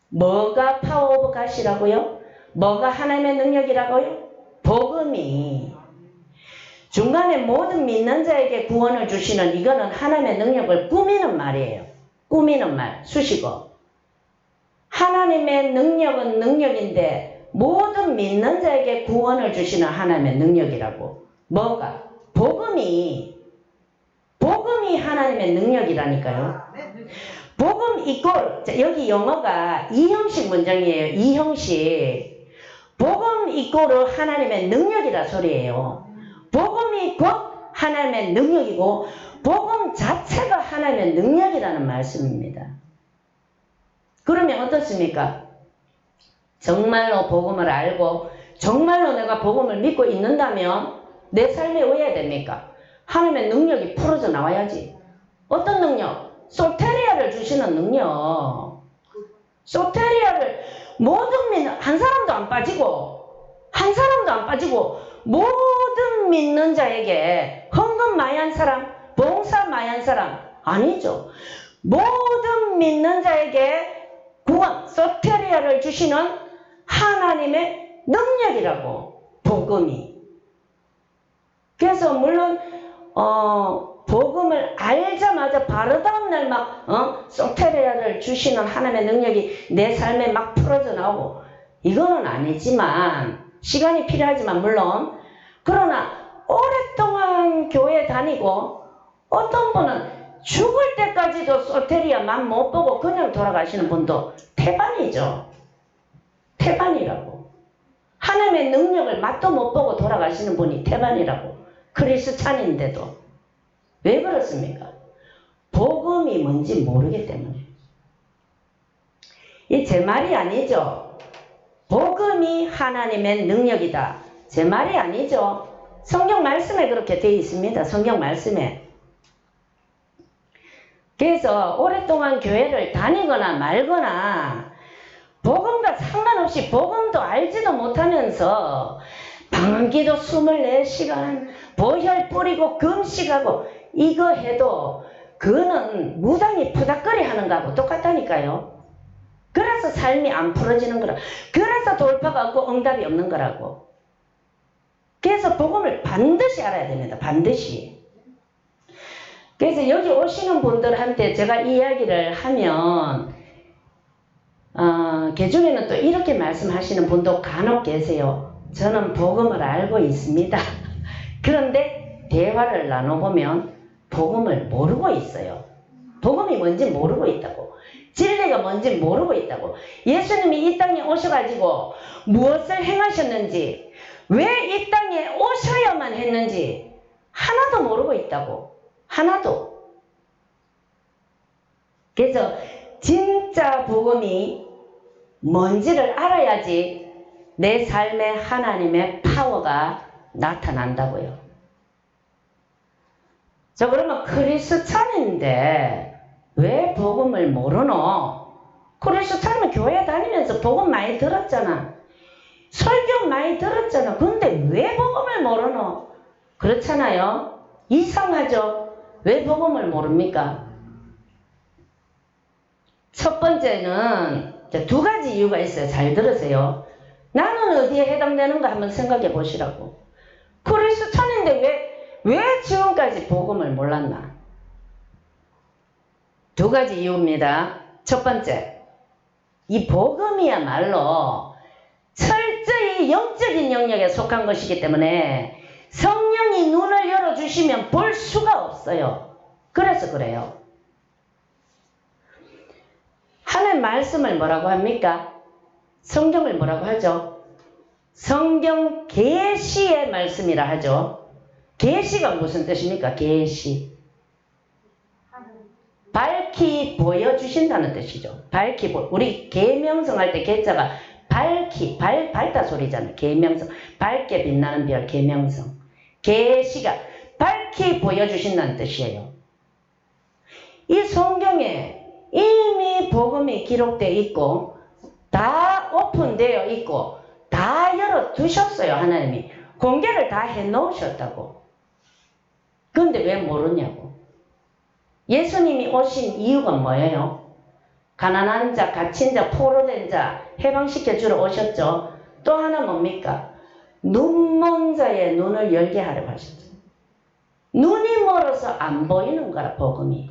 뭐가 power of God이라고요? 뭐가 하나님의 능력이라고요? 복음이. 중간에 모든 믿는 자에게 구원을 주시는 이거는 하나님의 능력을 꾸미는 말이에요. 꾸미는 말, 수식어. 하나님의 능력은 능력인데 모든 믿는 자에게 구원을 주시는 하나님의 능력이라고. 뭐가? 복음이 하나님의 능력이라니까요. 복음 이꼴, 여기 영어가 이형식 문장이에요. 이형식. 복음 이꼴은 하나님의 능력이라 소리예요. 복음이 곧 하나님의 능력이고 복음 자체가 하나님의 능력이라는 말씀입니다. 그러면 어떻습니까? 정말로 복음을 알고 정말로 내가 복음을 믿고 있는다면 내 삶에 왜 해야 됩니까? 하나님의 능력이 풀어져 나와야지. 어떤 능력? 소테리아를 주시는 능력. 소테리아를 모든 믿는 한 사람도 안 빠지고 모든 믿는 자에게 헌금마이한 사람, 봉사마이한 사람 아니죠. 모든 믿는 자에게 구원, 소테리아를 주시는 하나님의 능력이라고. 복음이. 그래서 물론 복음을 알자마자 바로 다음날 막 소테리아를 주시는 하나님의 능력이 내 삶에 막 풀어져 나오고 이거는 아니지만 시간이 필요하지만 물론 그러나 오랫동안 교회 다니고 어떤 분은 죽을 때까지도 소테리아 맛 못 보고 그냥 돌아가시는 분도 태반이죠. 태반이라고. 하나님의 능력을 맛도 못 보고 돌아가시는 분이 태반이라고. 크리스찬인데도. 왜 그렇습니까? 복음이 뭔지 모르기 때문에. 이 제 말이 아니죠. 복음이 하나님의 능력이다. 제 말이 아니죠. 성경 말씀에 그렇게 되어 있습니다. 성경 말씀에. 그래서 오랫동안 교회를 다니거나 말거나 복음과 상관없이 복음도 알지도 못하면서 방언기도 24시간 보혈 뿌리고 금식하고 이거 해도 그거는 무당이 푸닥거리 하는 거하고 똑같다니까요. 그래서 삶이 안 풀어지는 거라. 그래서 돌파가 없고 응답이 없는 거라고. 그래서 복음을 반드시 알아야 됩니다. 반드시. 그래서 여기 오시는 분들한테 제가 이야기를 하면 그중에는 또 이렇게 말씀하시는 분도 간혹 계세요. 저는 복음을 알고 있습니다. 그런데 대화를 나눠보면 복음을 모르고 있어요. 복음이 뭔지 모르고 있다고. 진리가 뭔지 모르고 있다고. 예수님이 이 땅에 오셔가지고 무엇을 행하셨는지, 왜 이 땅에 오셔야만 했는지 하나도 모르고 있다고. 하나도. 그래서 진짜 복음이 뭔지를 알아야지 내 삶에 하나님의 파워가 나타난다고요. 저 그러면 크리스찬인데 왜 복음을 모르노? 크리스찬이면 교회 다니면서 복음 많이 들었잖아. 설교 많이 들었잖아. 근데 왜 복음을 모르노? 그렇잖아요. 이상하죠? 왜 복음을 모릅니까? 첫 번째는 두 가지 이유가 있어요. 잘 들으세요. 나는 어디에 해당되는가 한번 생각해 보시라고. 크리스찬인데 왜 지금까지 복음을 몰랐나? 두 가지 이유입니다. 첫 번째, 이 복음이야말로 철저히 영적인 영역에 속한 것이기 때문에 성령이 눈을 열어주시면 볼 수가 없어요. 그래서 그래요. 하나님 말씀을 뭐라고 합니까? 성경을 뭐라고 하죠? 성경 계시의 말씀이라 하죠. 계시가 무슨 뜻입니까? 계시. 밝히 보여주신다는 뜻이죠. 밝히 우리 계명성 할 때 계자가 밝히 밝다 소리잖아요. 계명성 밝게 빛나는 별 계명성. 계시가 밝히 보여주신다는 뜻이에요. 이 성경에 이미 복음이 기록되어 있고 다 오픈되어 있고 다 열어두셨어요. 하나님이 공개를 다 해놓으셨다고. 그런데 왜 모르냐고. 예수님이 오신 이유가 뭐예요? 가난한 자, 갇힌 자, 포로된 자 해방시켜 주러 오셨죠. 또 하나 뭡니까? 눈먼 자의 눈을 열게 하려고 하셨죠. 눈이 멀어서 안 보이는 거라 복음이.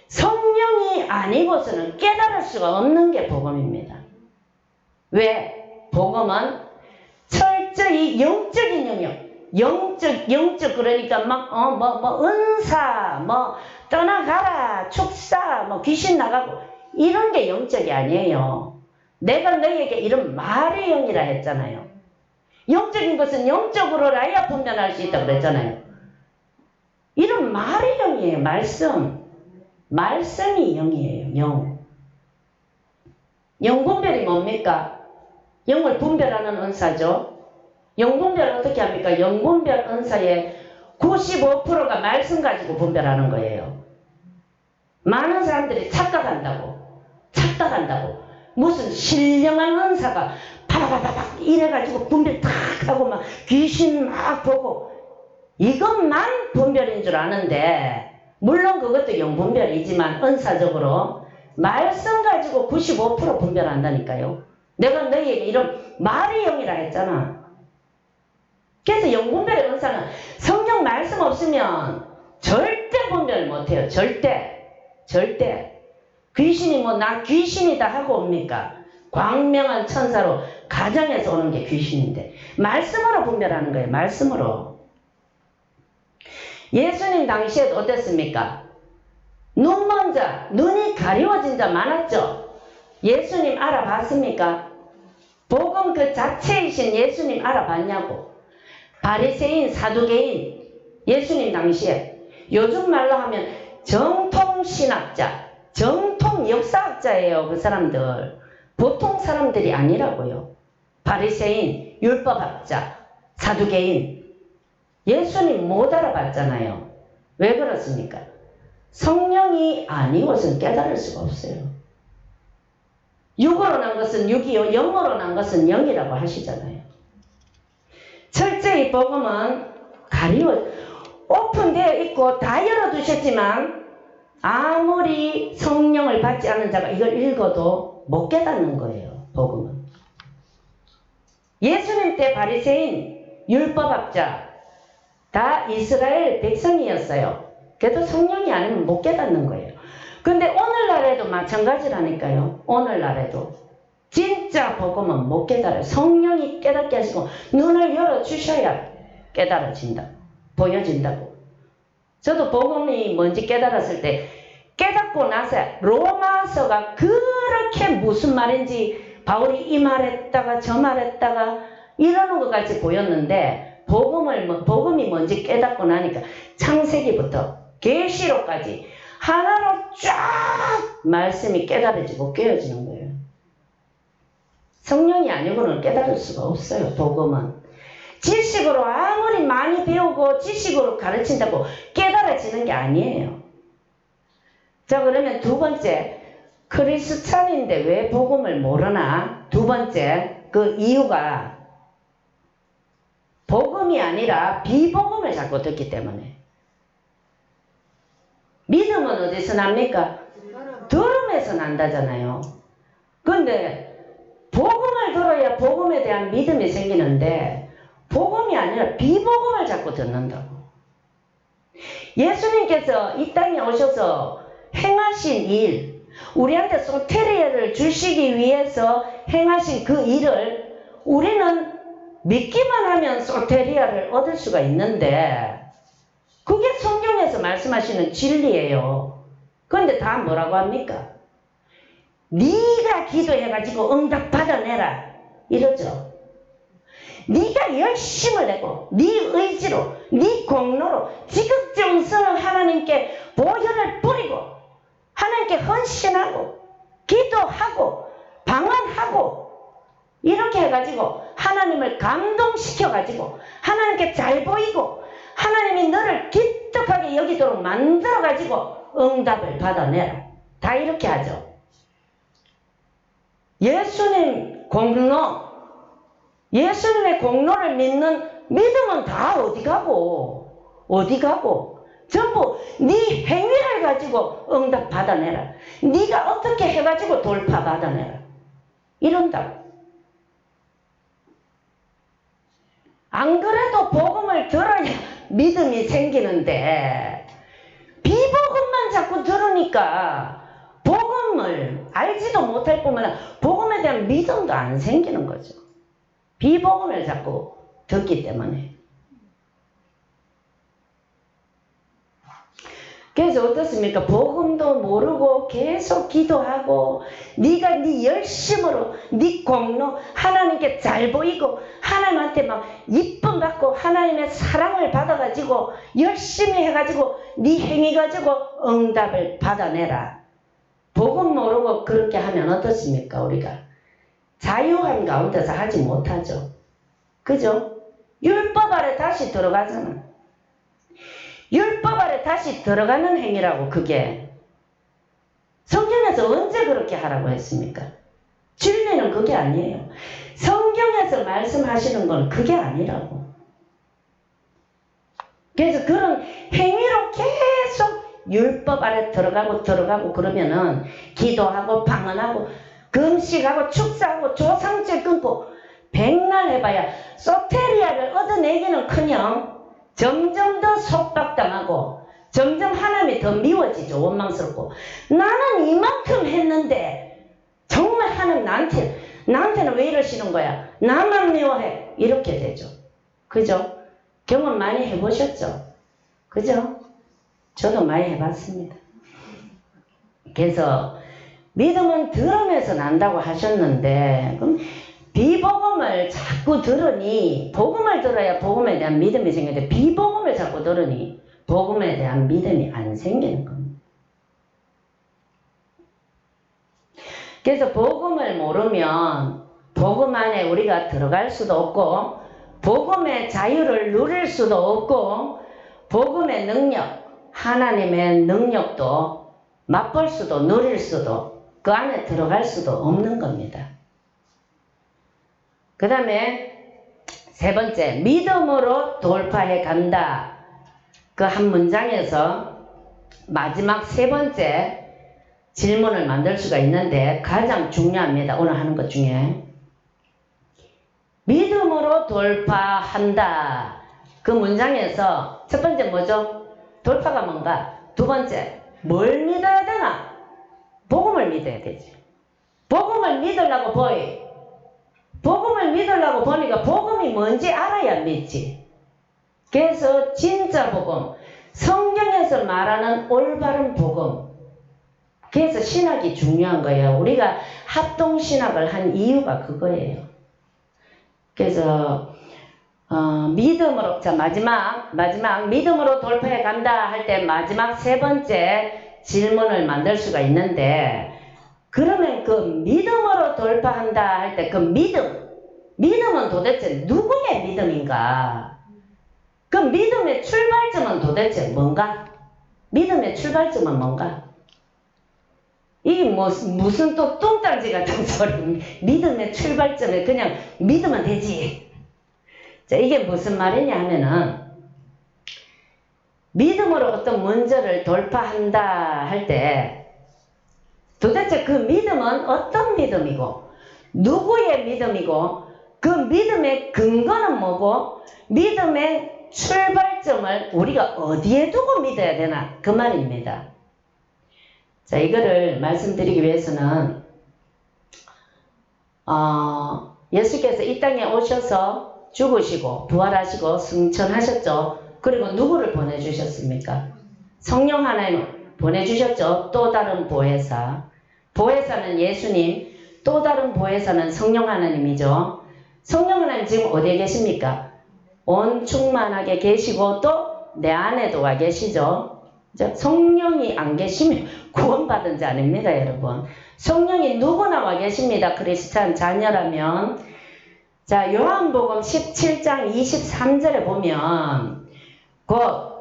성령이 아니고서는 깨달을 수가 없는 게 복음입니다. 왜? 복음은 철저히 영적인 영역. 영적 그러니까 막 은사 떠나가라 축사 귀신 나가고 이런 게 영적이 아니에요. 내가 너희에게 이런 말의 영이라 했잖아요. 영적인 것은 영적으로 라야 분별할 수 있다고 그랬잖아요. 이런 말의 영이에요. 말씀이 영이에요. 영 분별이 뭡니까? 영을 분별하는 은사죠. 영분별 어떻게 합니까? 영분별 은사의 95%가 말씀 가지고 분별하는 거예요. 많은 사람들이 착각한다고. 무슨 신령한 은사가 파바바박 이래가지고 분별 탁 하고 막 귀신 막 보고 이것만 분별인 줄 아는데 물론 그것도 영분별이지만 은사적으로 말씀 가지고 95% 분별한다니까요. 내가 너희에게 이런 말의 영이라 했잖아. 그래서 영분별의 은사는 성경 말씀 없으면 절대 분별 못해요. 절대. 귀신이 나 귀신이다 하고 옵니까? 광명한 천사로 가정에서 오는 게 귀신인데 말씀으로 분별하는 거예요. 말씀으로. 예수님 당시에도 어땠습니까? 눈먼 자, 눈이 가리워진 자 많았죠? 예수님 알아봤습니까? 복음 그 자체이신 예수님 알아봤냐고. 바리새인, 사두개인, 예수님 당시에 요즘 말로 하면 정통신학자, 정통 역사학자예요. 그 사람들. 보통 사람들이 아니라고요. 바리새인, 율법학자, 사두개인. 예수님 못 알아봤잖아요. 왜 그렇습니까? 성령이 아니고선 깨달을 수가 없어요. 육으로 난 것은 육이요, 영으로 난 것은 영이라고 하시잖아요. 철저히 복음은 오픈되어 있고 다 열어두셨지만 아무리 성령을 받지 않은 자가 이걸 읽어도 못 깨닫는 거예요. 복음은. 예수님 때 바리새인, 율법학자 다 이스라엘 백성이었어요. 그래도 성령이 아니면 못 깨닫는 거예요. 근데 오늘날에도 마찬가지라니까요. 오늘날에도 진짜 복음은 못 깨달아요. 성령이 깨닫게 하시고 눈을 열어주셔야 깨달아진다. 보여진다고. 저도 복음이 뭔지 깨달았을 때 깨닫고 나서 로마서가 그렇게 무슨 말인지 바울이 이 말했다가 저 말했다가 이러는 것 같이 보였는데 복음이 뭔지 깨닫고 나니까 창세기부터 계시록까지 하나로 쫙 말씀이 깨달아지고 깨어지는 거예요. 성령이 아니고는 깨달을 수가 없어요. 복음은. 지식으로 아무리 많이 배우고 지식으로 가르친다고 깨달아지는 게 아니에요. 자, 그러면 두 번째, 크리스찬인데 왜 복음을 모르나? 두 번째, 그 이유가 복음이 아니라 비복음을 자꾸 듣기 때문에. 믿음은 어디서 납니까? 들음에서 난다잖아요. 근데 복음을 들어야 복음에 대한 믿음이 생기는데 복음이 아니라 비복음을 자꾸 듣는다고. 예수님께서 이 땅에 오셔서 행하신 일, 우리한테 소테리아를 주시기 위해서 행하신 그 일을 우리는 믿기만 하면 소테리아를 얻을 수가 있는데 그게 성경에서 말씀하시는 진리예요. 그런데 다 뭐라고 합니까? 네가 기도해가지고 응답 받아내라 이러죠. 네가 열심을 내고 네 의지로 네 공로로 지극정성을 하나님께 보혈을 뿌리고 하나님께 헌신하고 기도하고 방언하고 이렇게 해가지고 하나님을 감동시켜가지고 하나님께 잘 보이고 하나님이 너를 기특하게 여기도록 만들어가지고 응답을 받아내라. 다 이렇게 하죠. 예수님 공로, 예수님의 공로를 믿는 믿음은 다 어디 가고 전부 네 행위를 가지고 응답 받아내라. 네가 어떻게 해가지고 돌파 받아내라. 이런다고. 안 그래도 복음을 들어야 믿음이 생기는데 비복음만 자꾸 들으니까 복음을 알지도 못할 뿐만 아니라 복음에 대한 믿음도 안 생기는 거죠. 비복음을 자꾸 듣기 때문에. 그래서 어떻습니까? 복음도 모르고 계속 기도하고 네가 네 열심으로 네 공로 하나님께 잘 보이고 하나님한테 막 이쁨 받고 하나님의 사랑을 받아가지고 열심히 해가지고 네 행위 가지고 응답을 받아내라. 복음 모르고 그렇게 하면 어떻습니까? 우리가 자유한 가운데서 하지 못하죠. 그죠? 율법 아래 다시 들어가잖아. 율법 아래 다시 들어가는 행위라고. 그게 성경에서 언제 그렇게 하라고 했습니까? 진리는 그게 아니에요. 성경에서 말씀하시는 건 그게 아니라고. 그래서 그런 행위로 계속 율법 아래 들어가고 그러면은 기도하고 방언하고 금식하고 축사하고 조상죄 끊고 백날 해봐야 소테리아를 얻어내기는커녕 점점 더 속박당하고 점점 하나님이 더 미워지죠. 원망스럽고 나는 이만큼 했는데 정말 하나님 나한테는 왜 이러시는 거야? 나만 미워해. 이렇게 되죠. 그죠? 경험 많이 해보셨죠? 그죠? 저도 많이 해봤습니다. 그래서 믿음은 들으면서 난다고 하셨는데 그럼 비복음을 자꾸 들으니 복음을 들어야 복음에 대한 믿음이 생기는데 비복음을 자꾸 들으니 복음에 대한 믿음이 안 생기는 겁니다. 그래서 복음을 모르면 복음 안에 우리가 들어갈 수도 없고 복음의 자유를 누릴 수도 없고 복음의 능력, 하나님의 능력도 맛볼 수도 누릴 수도 그 안에 들어갈 수도 없는 겁니다. 그 다음에 세 번째, 믿음으로 돌파해 간다. 그 한 문장에서 마지막 세 번째 질문을 만들 수가 있는데 가장 중요합니다. 오늘 하는 것 중에. 믿음으로 돌파한다. 그 문장에서 첫 번째 뭐죠? 돌파가 뭔가? 두 번째, 뭘 믿어야 되나? 복음을 믿어야 되지. 복음을 믿으려고 복음을 믿으려고 보니까 복음이 뭔지 알아야 믿지. 그래서 진짜 복음, 성경에서 말하는 올바른 복음. 그래서 신학이 중요한 거예요. 우리가 합동신학을 한 이유가 그거예요. 그래서 믿음으로, 자 마지막 믿음으로 돌파해 간다 할 때 마지막 세 번째 질문을 만들 수가 있는데 그러면 그 믿음으로 돌파한다 할 때 그 믿음은 도대체 누구의 믿음인가? 그 믿음의 출발점은 도대체 뭔가? 믿음의 출발점은 뭔가? 이게 무슨 또 뚱딴지 같은 소리. 믿음의 출발점에 그냥 믿으면 되지. 자, 이게 무슨 말이냐 하면은, 믿음으로 어떤 문제를 돌파한다 할 때, 도대체 그 믿음은 어떤 믿음이고, 누구의 믿음이고, 그 믿음의 근거는 뭐고, 믿음의 출발점을 우리가 어디에 두고 믿어야 되나? 그 말입니다. 자, 이거를 말씀드리기 위해서는, 예수께서 이 땅에 오셔서 죽으시고, 부활하시고, 승천하셨죠. 그리고 누구를 보내주셨습니까? 성령 하나님 보내주셨죠. 또 다른 보혜사. 보혜사는 예수님, 또 다른 보혜사는 성령 하나님이죠. 성령 하나님 지금 어디에 계십니까? 온 충만하게 계시고 또 내 안에도 와 계시죠. 성령이 안 계시면 구원받은 자 아닙니다, 여러분. 성령이 누구나 와 계십니다. 크리스찬 자녀라면. 자, 요한복음 17장 23절에 보면 곧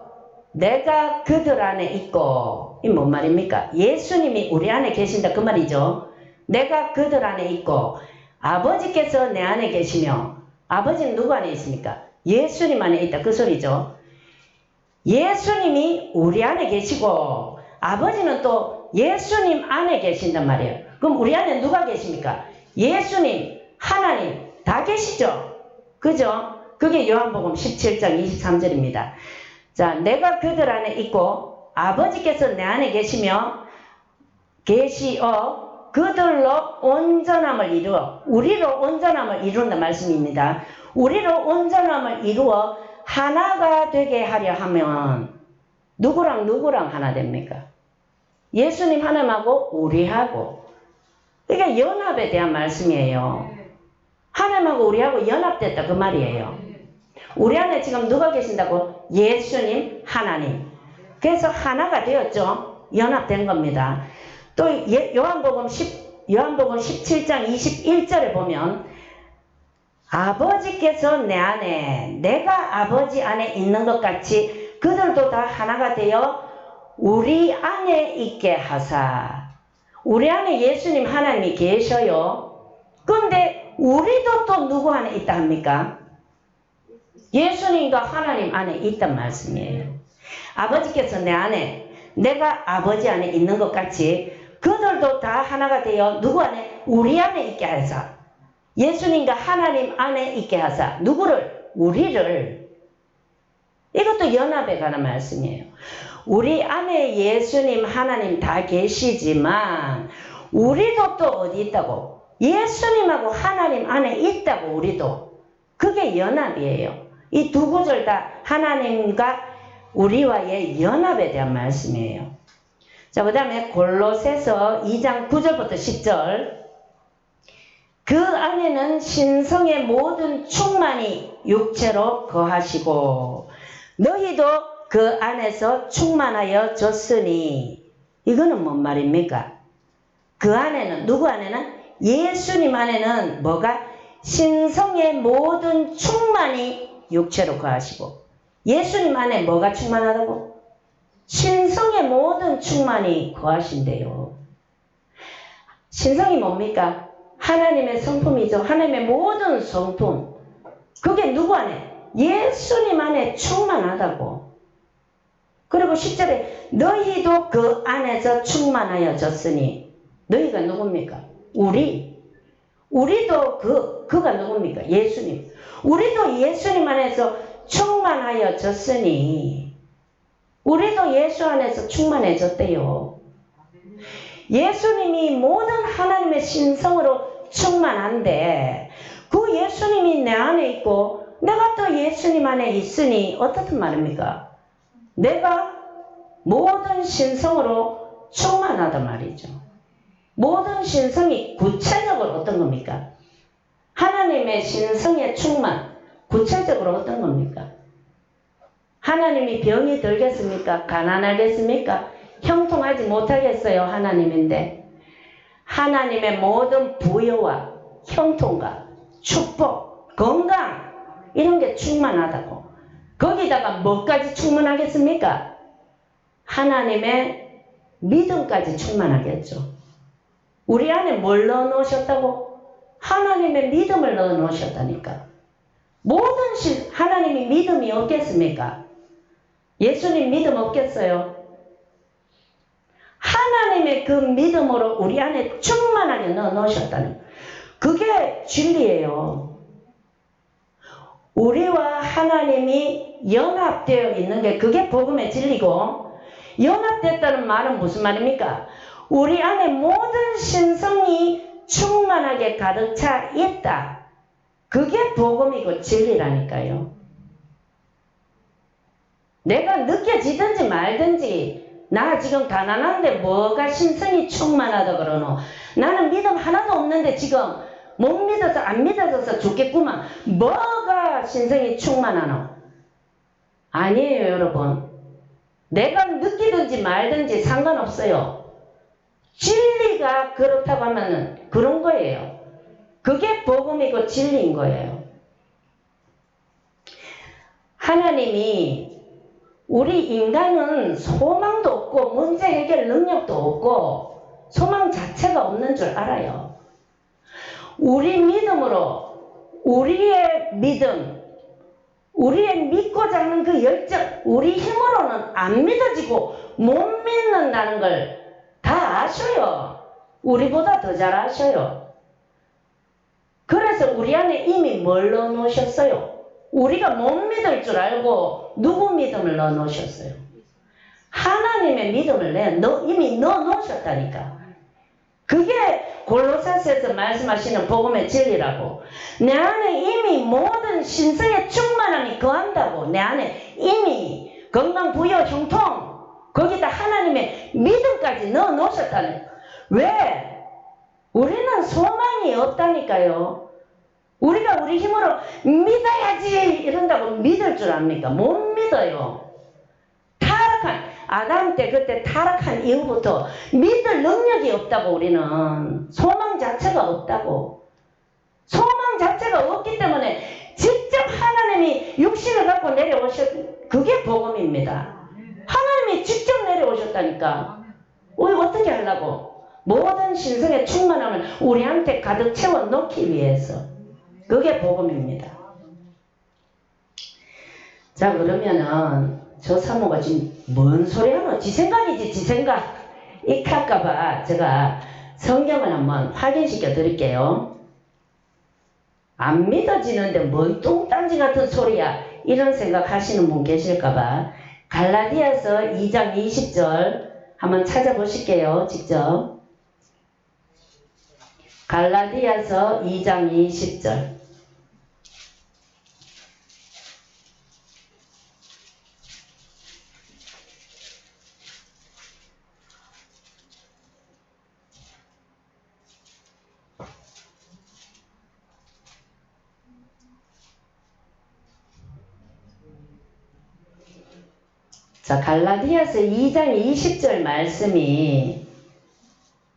내가 그들 안에 있고, 이 뭔 말입니까? 예수님이 우리 안에 계신다 그 말이죠. 내가 그들 안에 있고 아버지께서 내 안에 계시며, 아버지는 누구 안에 있습니까? 예수님 안에 있다 그 소리죠. 예수님이 우리 안에 계시고 아버지는 또 예수님 안에 계신단 말이에요. 그럼 우리 안에 누가 계십니까? 예수님, 하나님 다 계시죠. 그죠? 그게 요한복음 17장 23절입니다. 자, 내가 그들 안에 있고 아버지께서 내 안에 계시며 계시어 그들로 온전함을 이루어, 우리로 온전함을 이룬다 말씀입니다. 우리로 온전함을 이루어 하나가 되게 하려 하면 누구랑 하나 됩니까? 예수님 하나님하고 우리하고. 이게 연합에 대한 말씀이에요. 하나님하고 우리하고 연합됐다 그 말이에요. 우리 안에 지금 누가 계신다고? 예수님, 하나님. 그래서 하나가 되었죠. 연합된 겁니다. 또 요한복음 17장 21절에 보면 아버지께서 내 안에, 내가 아버지 안에 있는 것 같이 그들도 다 하나가 되어 우리 안에 있게 하사. 우리 안에 예수님 하나님이 계셔요. 그런데 우리도 또 누구 안에 있다 합니까? 예수님과 하나님 안에 있단 말씀이에요. 아버지께서 내 안에, 내가 아버지 안에 있는 것 같이 그들도 다 하나가 되어 누구 안에? 우리 안에 있게 하사. 예수님과 하나님 안에 있게 하사. 누구를? 우리를. 이것도 연합에 관한 말씀이에요. 우리 안에 예수님, 하나님 다 계시지만 우리도 또 어디 있다고? 예수님하고 하나님 안에 있다고 우리도. 그게 연합이에요. 이 두 구절 다 하나님과 우리와의 연합에 대한 말씀이에요. 자, 그 다음에 골로새서 2장 9절부터 10절. 그 안에는 신성의 모든 충만이 육체로 거하시고 너희도 그 안에서 충만하여 졌으니. 이거는 뭔 말입니까? 그 안에는, 누구 안에는? 예수님 안에는 뭐가? 신성의 모든 충만이 육체로 거하시고. 예수님 안에 뭐가 충만하다고? 신성의 모든 충만이 거하신대요. 신성이 뭡니까? 하나님의 성품이죠. 하나님의 모든 성품. 그게 누구 안에? 예수님 안에 충만하다고. 그리고 10절에 너희도 그 안에서 충만하여 졌으니. 너희가 누굽니까? 우리도 그가 누굽니까? 예수님. 우리도 예수님 안에서 충만하여 졌으니. 우리도 예수 안에서 충만해졌대요. 예수님이 모든 하나님의 신성으로 충만한데 그 예수님이 내 안에 있고 내가 또 예수님 안에 있으니 어떻단 말입니까? 내가 모든 신성으로 충만하단 말이죠. 모든 신성이 구체적으로 어떤 겁니까? 하나님의 신성의 충만, 구체적으로 어떤 겁니까? 하나님이 병이 들겠습니까? 가난하겠습니까? 형통하지 못하겠어요, 하나님인데. 하나님의 모든 부여와 형통과 축복, 건강 이런 게 충만하다고. 거기다가 뭐까지 충만하겠습니까? 하나님의 믿음까지 충만하겠죠. 우리 안에 뭘 넣어 놓으셨다고? 하나님의 믿음을 넣어 놓으셨다니까. 모든 하나님이 믿음이 없겠습니까? 예수님 믿음 없겠어요? 하나님의 그 믿음으로 우리 안에 충만하게 넣어 놓으셨다는 거예요. 그게 진리예요. 우리와 하나님이 연합되어 있는 게 그게 복음의 진리고, 연합됐다는 말은 무슨 말입니까? 우리 안에 모든 신성이 충만하게 가득 차 있다. 그게 복음이고 진리라니까요. 내가 느껴지든지 말든지 나 지금 가난한데 뭐가 신성이 충만하다 그러노? 나는 믿음 하나도 없는데 지금 못 믿어서 안 믿어져서 죽겠구만. 뭐가 신성이 충만하노? 아니에요, 여러분. 내가 느끼든지 말든지 상관없어요. 진리가 그렇다고 하면은 그런 거예요. 그게 복음이고 진리인 거예요. 하나님이 우리 인간은 소망도 없고 문제 해결 능력도 없고 소망 자체가 없는 줄 알아요. 우리 믿음으로 우리의 믿음, 우리의 믿고자 하는 그 열정, 우리 힘으로는 안 믿어지고 못 믿는다는 걸 다 아셔요. 우리보다 더 잘 아셔요. 그래서 우리 안에 이미 뭘 넣어 놓으셨어요? 우리가 못 믿을 줄 알고 누구 믿음을 넣어 놓으셨어요? 하나님의 믿음을 이미 넣어 놓으셨다니까. 그게 골로새서에서 말씀하시는 복음의 진리라고. 내 안에 이미 모든 신성의 충만함이 거한다고. 내 안에 이미 건강, 부여, 형통, 거기다 하나님의 믿음까지 넣어 놓으셨다는. 왜? 우리는 소망이 없다니까요. 우리가 우리 힘으로 믿어야지 이런다고 믿을 줄 압니까? 못 믿어요. 타락한 아담 때 그때 타락한 이후부터 믿을 능력이 없다고. 우리는 소망 자체가 없다고. 소망 자체가 없기 때문에 직접 하나님이 육신을 갖고 내려오셨, 그게 복음입니다. 하나님이 직접 내려오셨다니까. 우리 어떻게 하려고? 모든 신성의 충만함을 우리한테 가득 채워 놓기 위해서. 그게 복음입니다. 자, 그러면은 저 사모가 지금 뭔 소리 하노? 지 생각이지, 지 생각. 이렇게 할까봐 제가 성경을 한번 확인시켜 드릴게요. 안 믿어지는데 뭔 똥딴지 같은 소리야, 이런 생각 하시는 분 계실까봐 갈라디아서 2장 20절 한번 찾아보실게요. 직접. 갈라디아서 2장 20절. 자, 갈라디아서 2장 20절 말씀이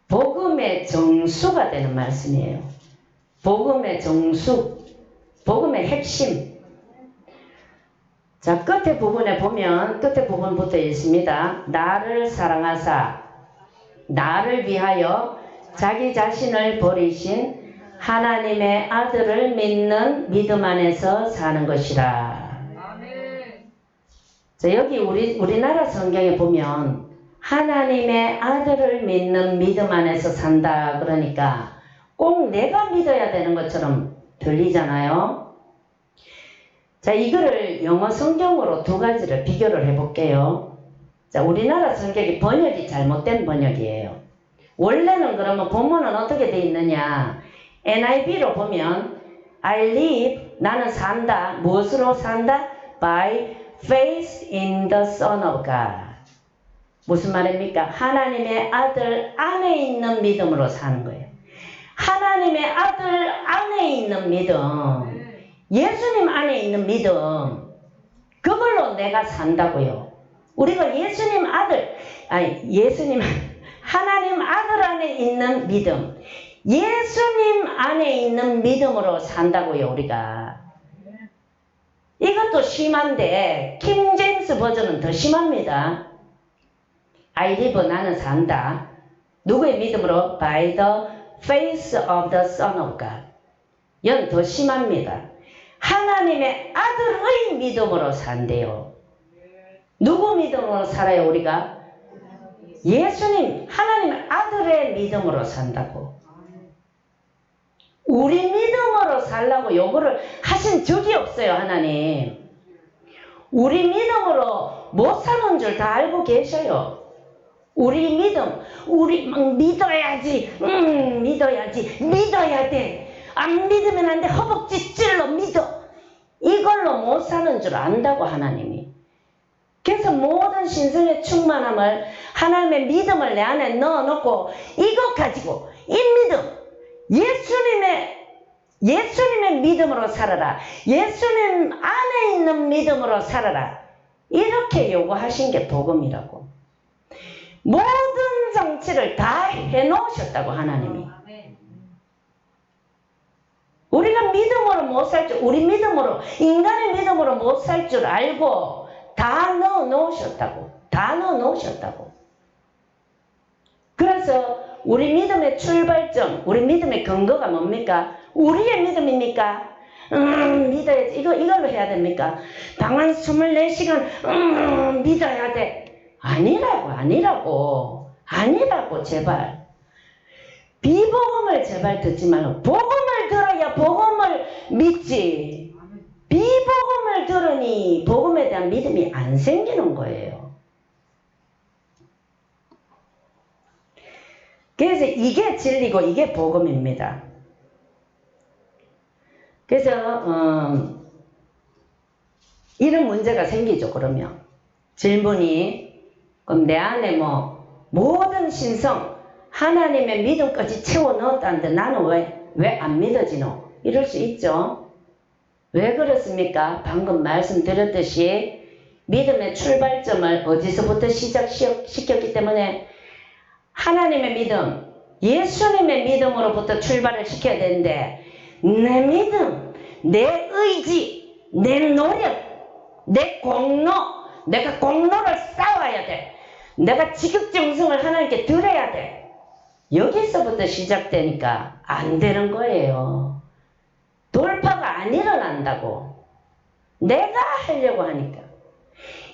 복음의 정수가 되는 말씀이에요. 복음의 정수, 복음의 핵심. 자, 끝에 부분에 보면 끝에 부분부터 있습니다. 나를 사랑하사 나를 위하여 자기 자신을 버리신 하나님의 아들을 믿는 믿음 안에서 사는 것이라. 자, 여기 우리나라 성경에 보면 하나님의 아들을 믿는 믿음 안에서 산다 그러니까 꼭 내가 믿어야 되는 것처럼 들리잖아요. 자, 이거를 영어 성경으로 두 가지를 비교를 해볼게요. 자, 우리나라 성경이 번역이 잘못된 번역이에요. 원래는 그러면 본문은 어떻게 되어 있느냐? NIV로 보면 I live, 나는 산다. 무엇으로 산다? By faith in the Son of God. 무슨 말입니까? 하나님의 아들 안에 있는 믿음으로 사는 거예요. 하나님의 아들 안에 있는 믿음, 예수님 안에 있는 믿음, 그걸로 내가 산다고요. 우리가 예수님 아들, 아니 예수님 하나님 아들 안에 있는 믿음, 예수님 안에 있는 믿음으로 산다고요, 우리가. 이것도 심한데 킹 제임스 버전은 더 심합니다. I live, 나는 산다. 누구의 믿음으로? By the faith of the Son of God. 이건 더 심합니다. 하나님의 아들의 믿음으로 산대요. 누구 믿음으로 살아요, 우리가? 예수님, 하나님의 아들의 믿음으로 산다고. 우리 믿음으로 살라고 요구를 하신 적이 없어요, 하나님. 우리 믿음으로 못 사는 줄 다 알고 계셔요. 우리 믿음, 우리 막 믿어야지, 믿어야 돼. 안 믿으면 안 돼, 허벅지 찔러 믿어. 이걸로 못 사는 줄 안다고, 하나님이. 그래서 모든 신성의 충만함을, 하나님의 믿음을 내 안에 넣어놓고 이것 가지고 이 믿음, 예수님의 믿음으로 살아라. 예수님 안에 있는 믿음으로 살아라. 이렇게 요구하신 게 복음이라고. 모든 장치를 다 해놓으셨다고, 하나님이. 우리가 믿음으로 못 살 줄, 우리 믿음으로, 인간의 믿음으로 못 살 줄 알고 다 넣어놓으셨다고. 다 넣어놓으셨다고. 그래서 우리 믿음의 출발점, 우리 믿음의 근거가 뭡니까? 우리의 믿음입니까? 믿어야지. 이걸로 해야 됩니까? 방한 24시간, 믿어야 돼. 아니라고, 제발. 비복음을 제발 듣지 말고, 복음을 들어야 복음을 믿지. 비복음을 들으니 복음에 대한 믿음이 안 생기는 거예요. 그래서 이게 진리고 이게 복음입니다. 그래서 이런 문제가 생기죠. 그러면 질문이, 그럼 내 안에 모든 신성 하나님의 믿음까지 채워 넣었다는데 나는 왜 안 믿어지노? 이럴 수 있죠. 왜 그렇습니까? 방금 말씀드렸듯이 믿음의 출발점을 어디서부터 시작시켰기 때문에 하나님의 믿음, 예수님의 믿음으로부터 출발을 시켜야 되는데, 내 믿음, 내 의지, 내 노력, 내 공로, 내가 공로를 쌓아야 돼. 내가 지극정성을 하나님께 드려야 돼. 여기서부터 시작되니까 안 되는 거예요. 돌파가 안 일어난다고. 내가 하려고 하니까.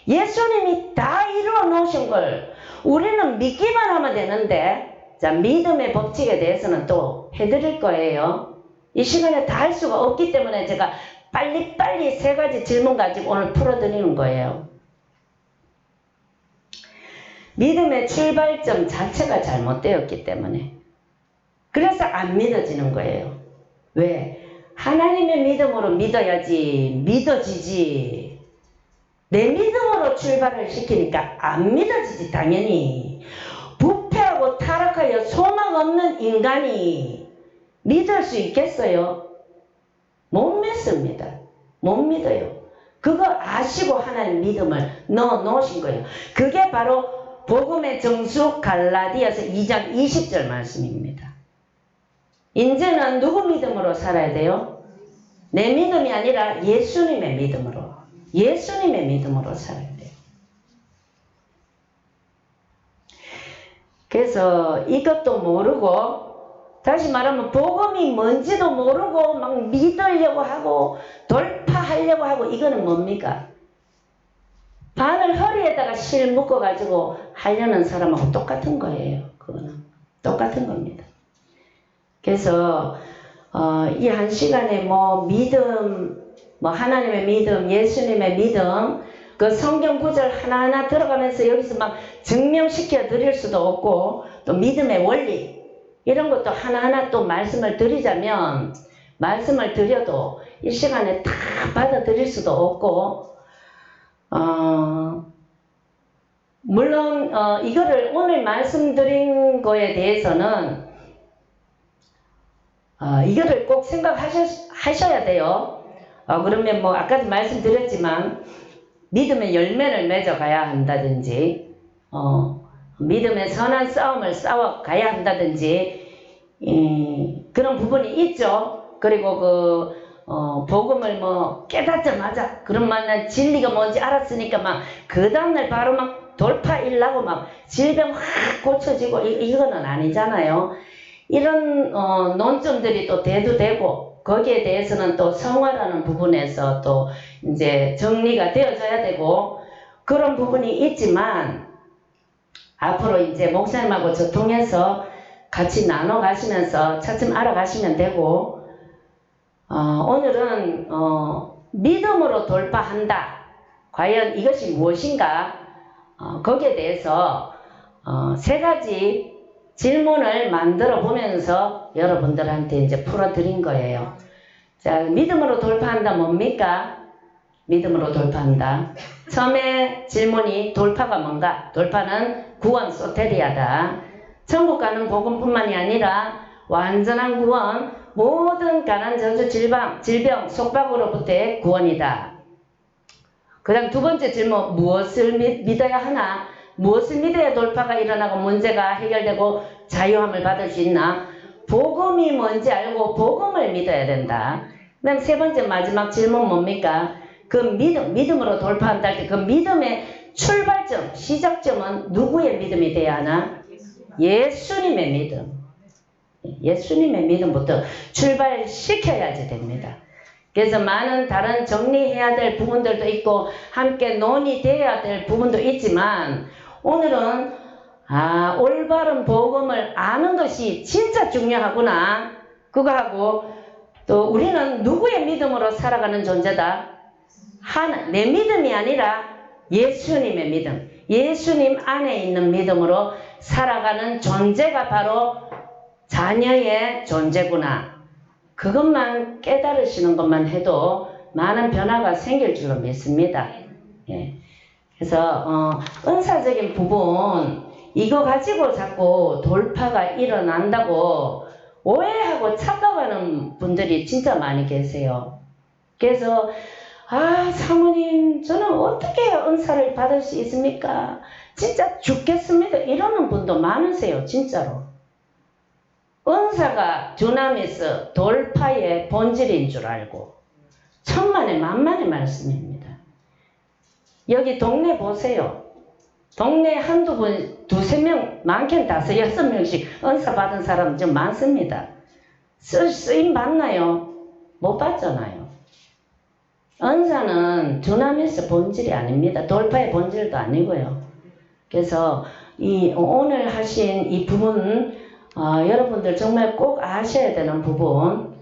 예수님이 다 이루어 놓으신 걸 우리는 믿기만 하면 되는데, 자, 믿음의 법칙에 대해서는 또 해드릴 거예요. 이 시간에 다 할 수가 없기 때문에 제가 빨리빨리 3가지 질문 가지고 오늘 풀어드리는 거예요. 믿음의 출발점 자체가 잘못되었기 때문에. 그래서 안 믿어지는 거예요. 왜? 하나님의 믿음으로 믿어야지, 믿어지지. 내 믿음으로 출발을 시키니까 안 믿어지지, 당연히. 부패하고 타락하여 소망 없는 인간이 믿을 수 있겠어요? 못 믿습니다. 못 믿어요. 그거 아시고 하나님 믿음을 넣어 놓으신 거예요. 그게 바로 복음의 정수 갈라디아서 2장 20절 말씀입니다. 이제는 누구 믿음으로 살아야 돼요? 내 믿음이 아니라 예수님의 믿음으로. 예수님의 믿음으로 살아야 돼요. 그래서 이것도 모르고, 다시 말하면 복음이 뭔지도 모르고 막 믿으려고 하고 돌파하려고 하고, 이거는 뭡니까? 바늘 허리에다가 실 묶어가지고 하려는 사람하고 똑같은 거예요. 그거는 똑같은 겁니다. 그래서 이 한 시간에 믿음, 하나님의 믿음, 예수님의 믿음, 그 성경 구절 하나하나 들어가면서 여기서 막 증명시켜 드릴 수도 없고, 또 믿음의 원리 이런 것도 하나하나 또 말씀을 드리자면, 말씀을 드려도 이 시간에 다 받아들일 수도 없고, 물론 이거를 오늘 말씀드린 거에 대해서는 이거를 꼭 생각하셔야 돼요. 그러면 아까도 말씀드렸지만 믿음의 열매를 맺어가야 한다든지, 믿음의 선한 싸움을 싸워 가야 한다든지 그런 부분이 있죠. 그리고 복음을 뭐 깨닫자마자 그런만 진리가 뭔지 알았으니까 막 그 다음날 바로 막 돌파일라고 막 질병 확 고쳐지고 이거는 아니잖아요. 이런 논점들이 또 대두되고 거기에 대해서는 또 성화라는 부분에서 또 이제 정리가 되어져야 되고 그런 부분이 있지만 앞으로 이제 목사님하고 저 통해서 같이 나눠 가시면서 차츰 알아가시면 되고 오늘은 믿음으로 돌파한다. 과연 이것이 무엇인가? 거기에 대해서 세 가지 질문을 만들어 보면서 여러분들한테 이제 풀어드린 거예요. 자, 믿음으로 돌파한다 뭡니까? 믿음으로 돌파한다. 처음에 질문이 돌파가 뭔가? 돌파는 구원 소테리아다. 천국 가는 복음뿐만이 아니라 완전한 구원, 모든 가난 저주 질병 속박으로부터의 구원이다. 그 다음 두 번째 질문, 무엇을 믿어야 하나? 무엇을 믿어야 돌파가 일어나고 문제가 해결되고 자유함을 받을 수 있나? 복음이 뭔지 알고 복음을 믿어야 된다. 그 다음 세 번째 마지막 질문 뭡니까? 그 믿음으로 돌파한다 할 때 그 믿음의 출발점, 시작점은 누구의 믿음이 돼야 하나? 예수님의 믿음. 예수님의 믿음부터 출발시켜야지 됩니다. 그래서 많은 다른 정리해야 될 부분들도 있고 함께 논의되어야 될 부분도 있지만 오늘은 올바른 복음을 아는 것이 진짜 중요하구나. 그거하고 또 우리는 누구의 믿음으로 살아가는 존재다? 내 믿음이 아니라 예수님의 믿음. 예수님 안에 있는 믿음으로 살아가는 존재가 바로 자녀의 존재구나. 그것만 깨달으시는 것만 해도 많은 변화가 생길 줄로 믿습니다. 예. 그래서 은사적인 부분 이거 가지고 자꾸 돌파가 일어난다고 오해하고 착각하는 분들이 진짜 많이 계세요. 그래서 사모님 저는 어떻게 은사를 받을 수 있습니까? 진짜 죽겠습니다. 이러는 분도 많으세요. 진짜로. 은사가 두나미스 돌파의 본질인 줄 알고 천만의 만만의 말씀입니다. 여기 동네 보세요. 동네 한두 분, 두세 명, 많게는 다섯, 여섯 명씩 은사 받은 사람 좀 많습니다. 쓰임 받나요? 못 받잖아요. 은사는 두나미스 본질이 아닙니다. 돌파의 본질도 아니고요. 그래서 오늘 하신 이 부분 여러분들 정말 꼭 아셔야 되는 부분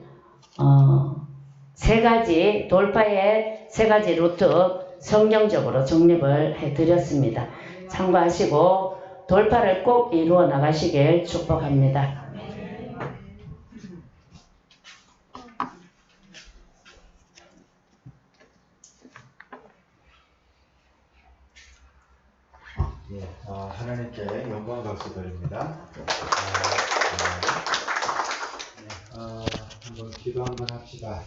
세 가지 돌파의 세 가지 루트 성경적으로 정립을 해드렸습니다. 참고하시고 돌파를 꼭 이루어 나가시길 축복합니다. 하나님께 영광 박수 드립니다. 한번 기도 한번 합시다.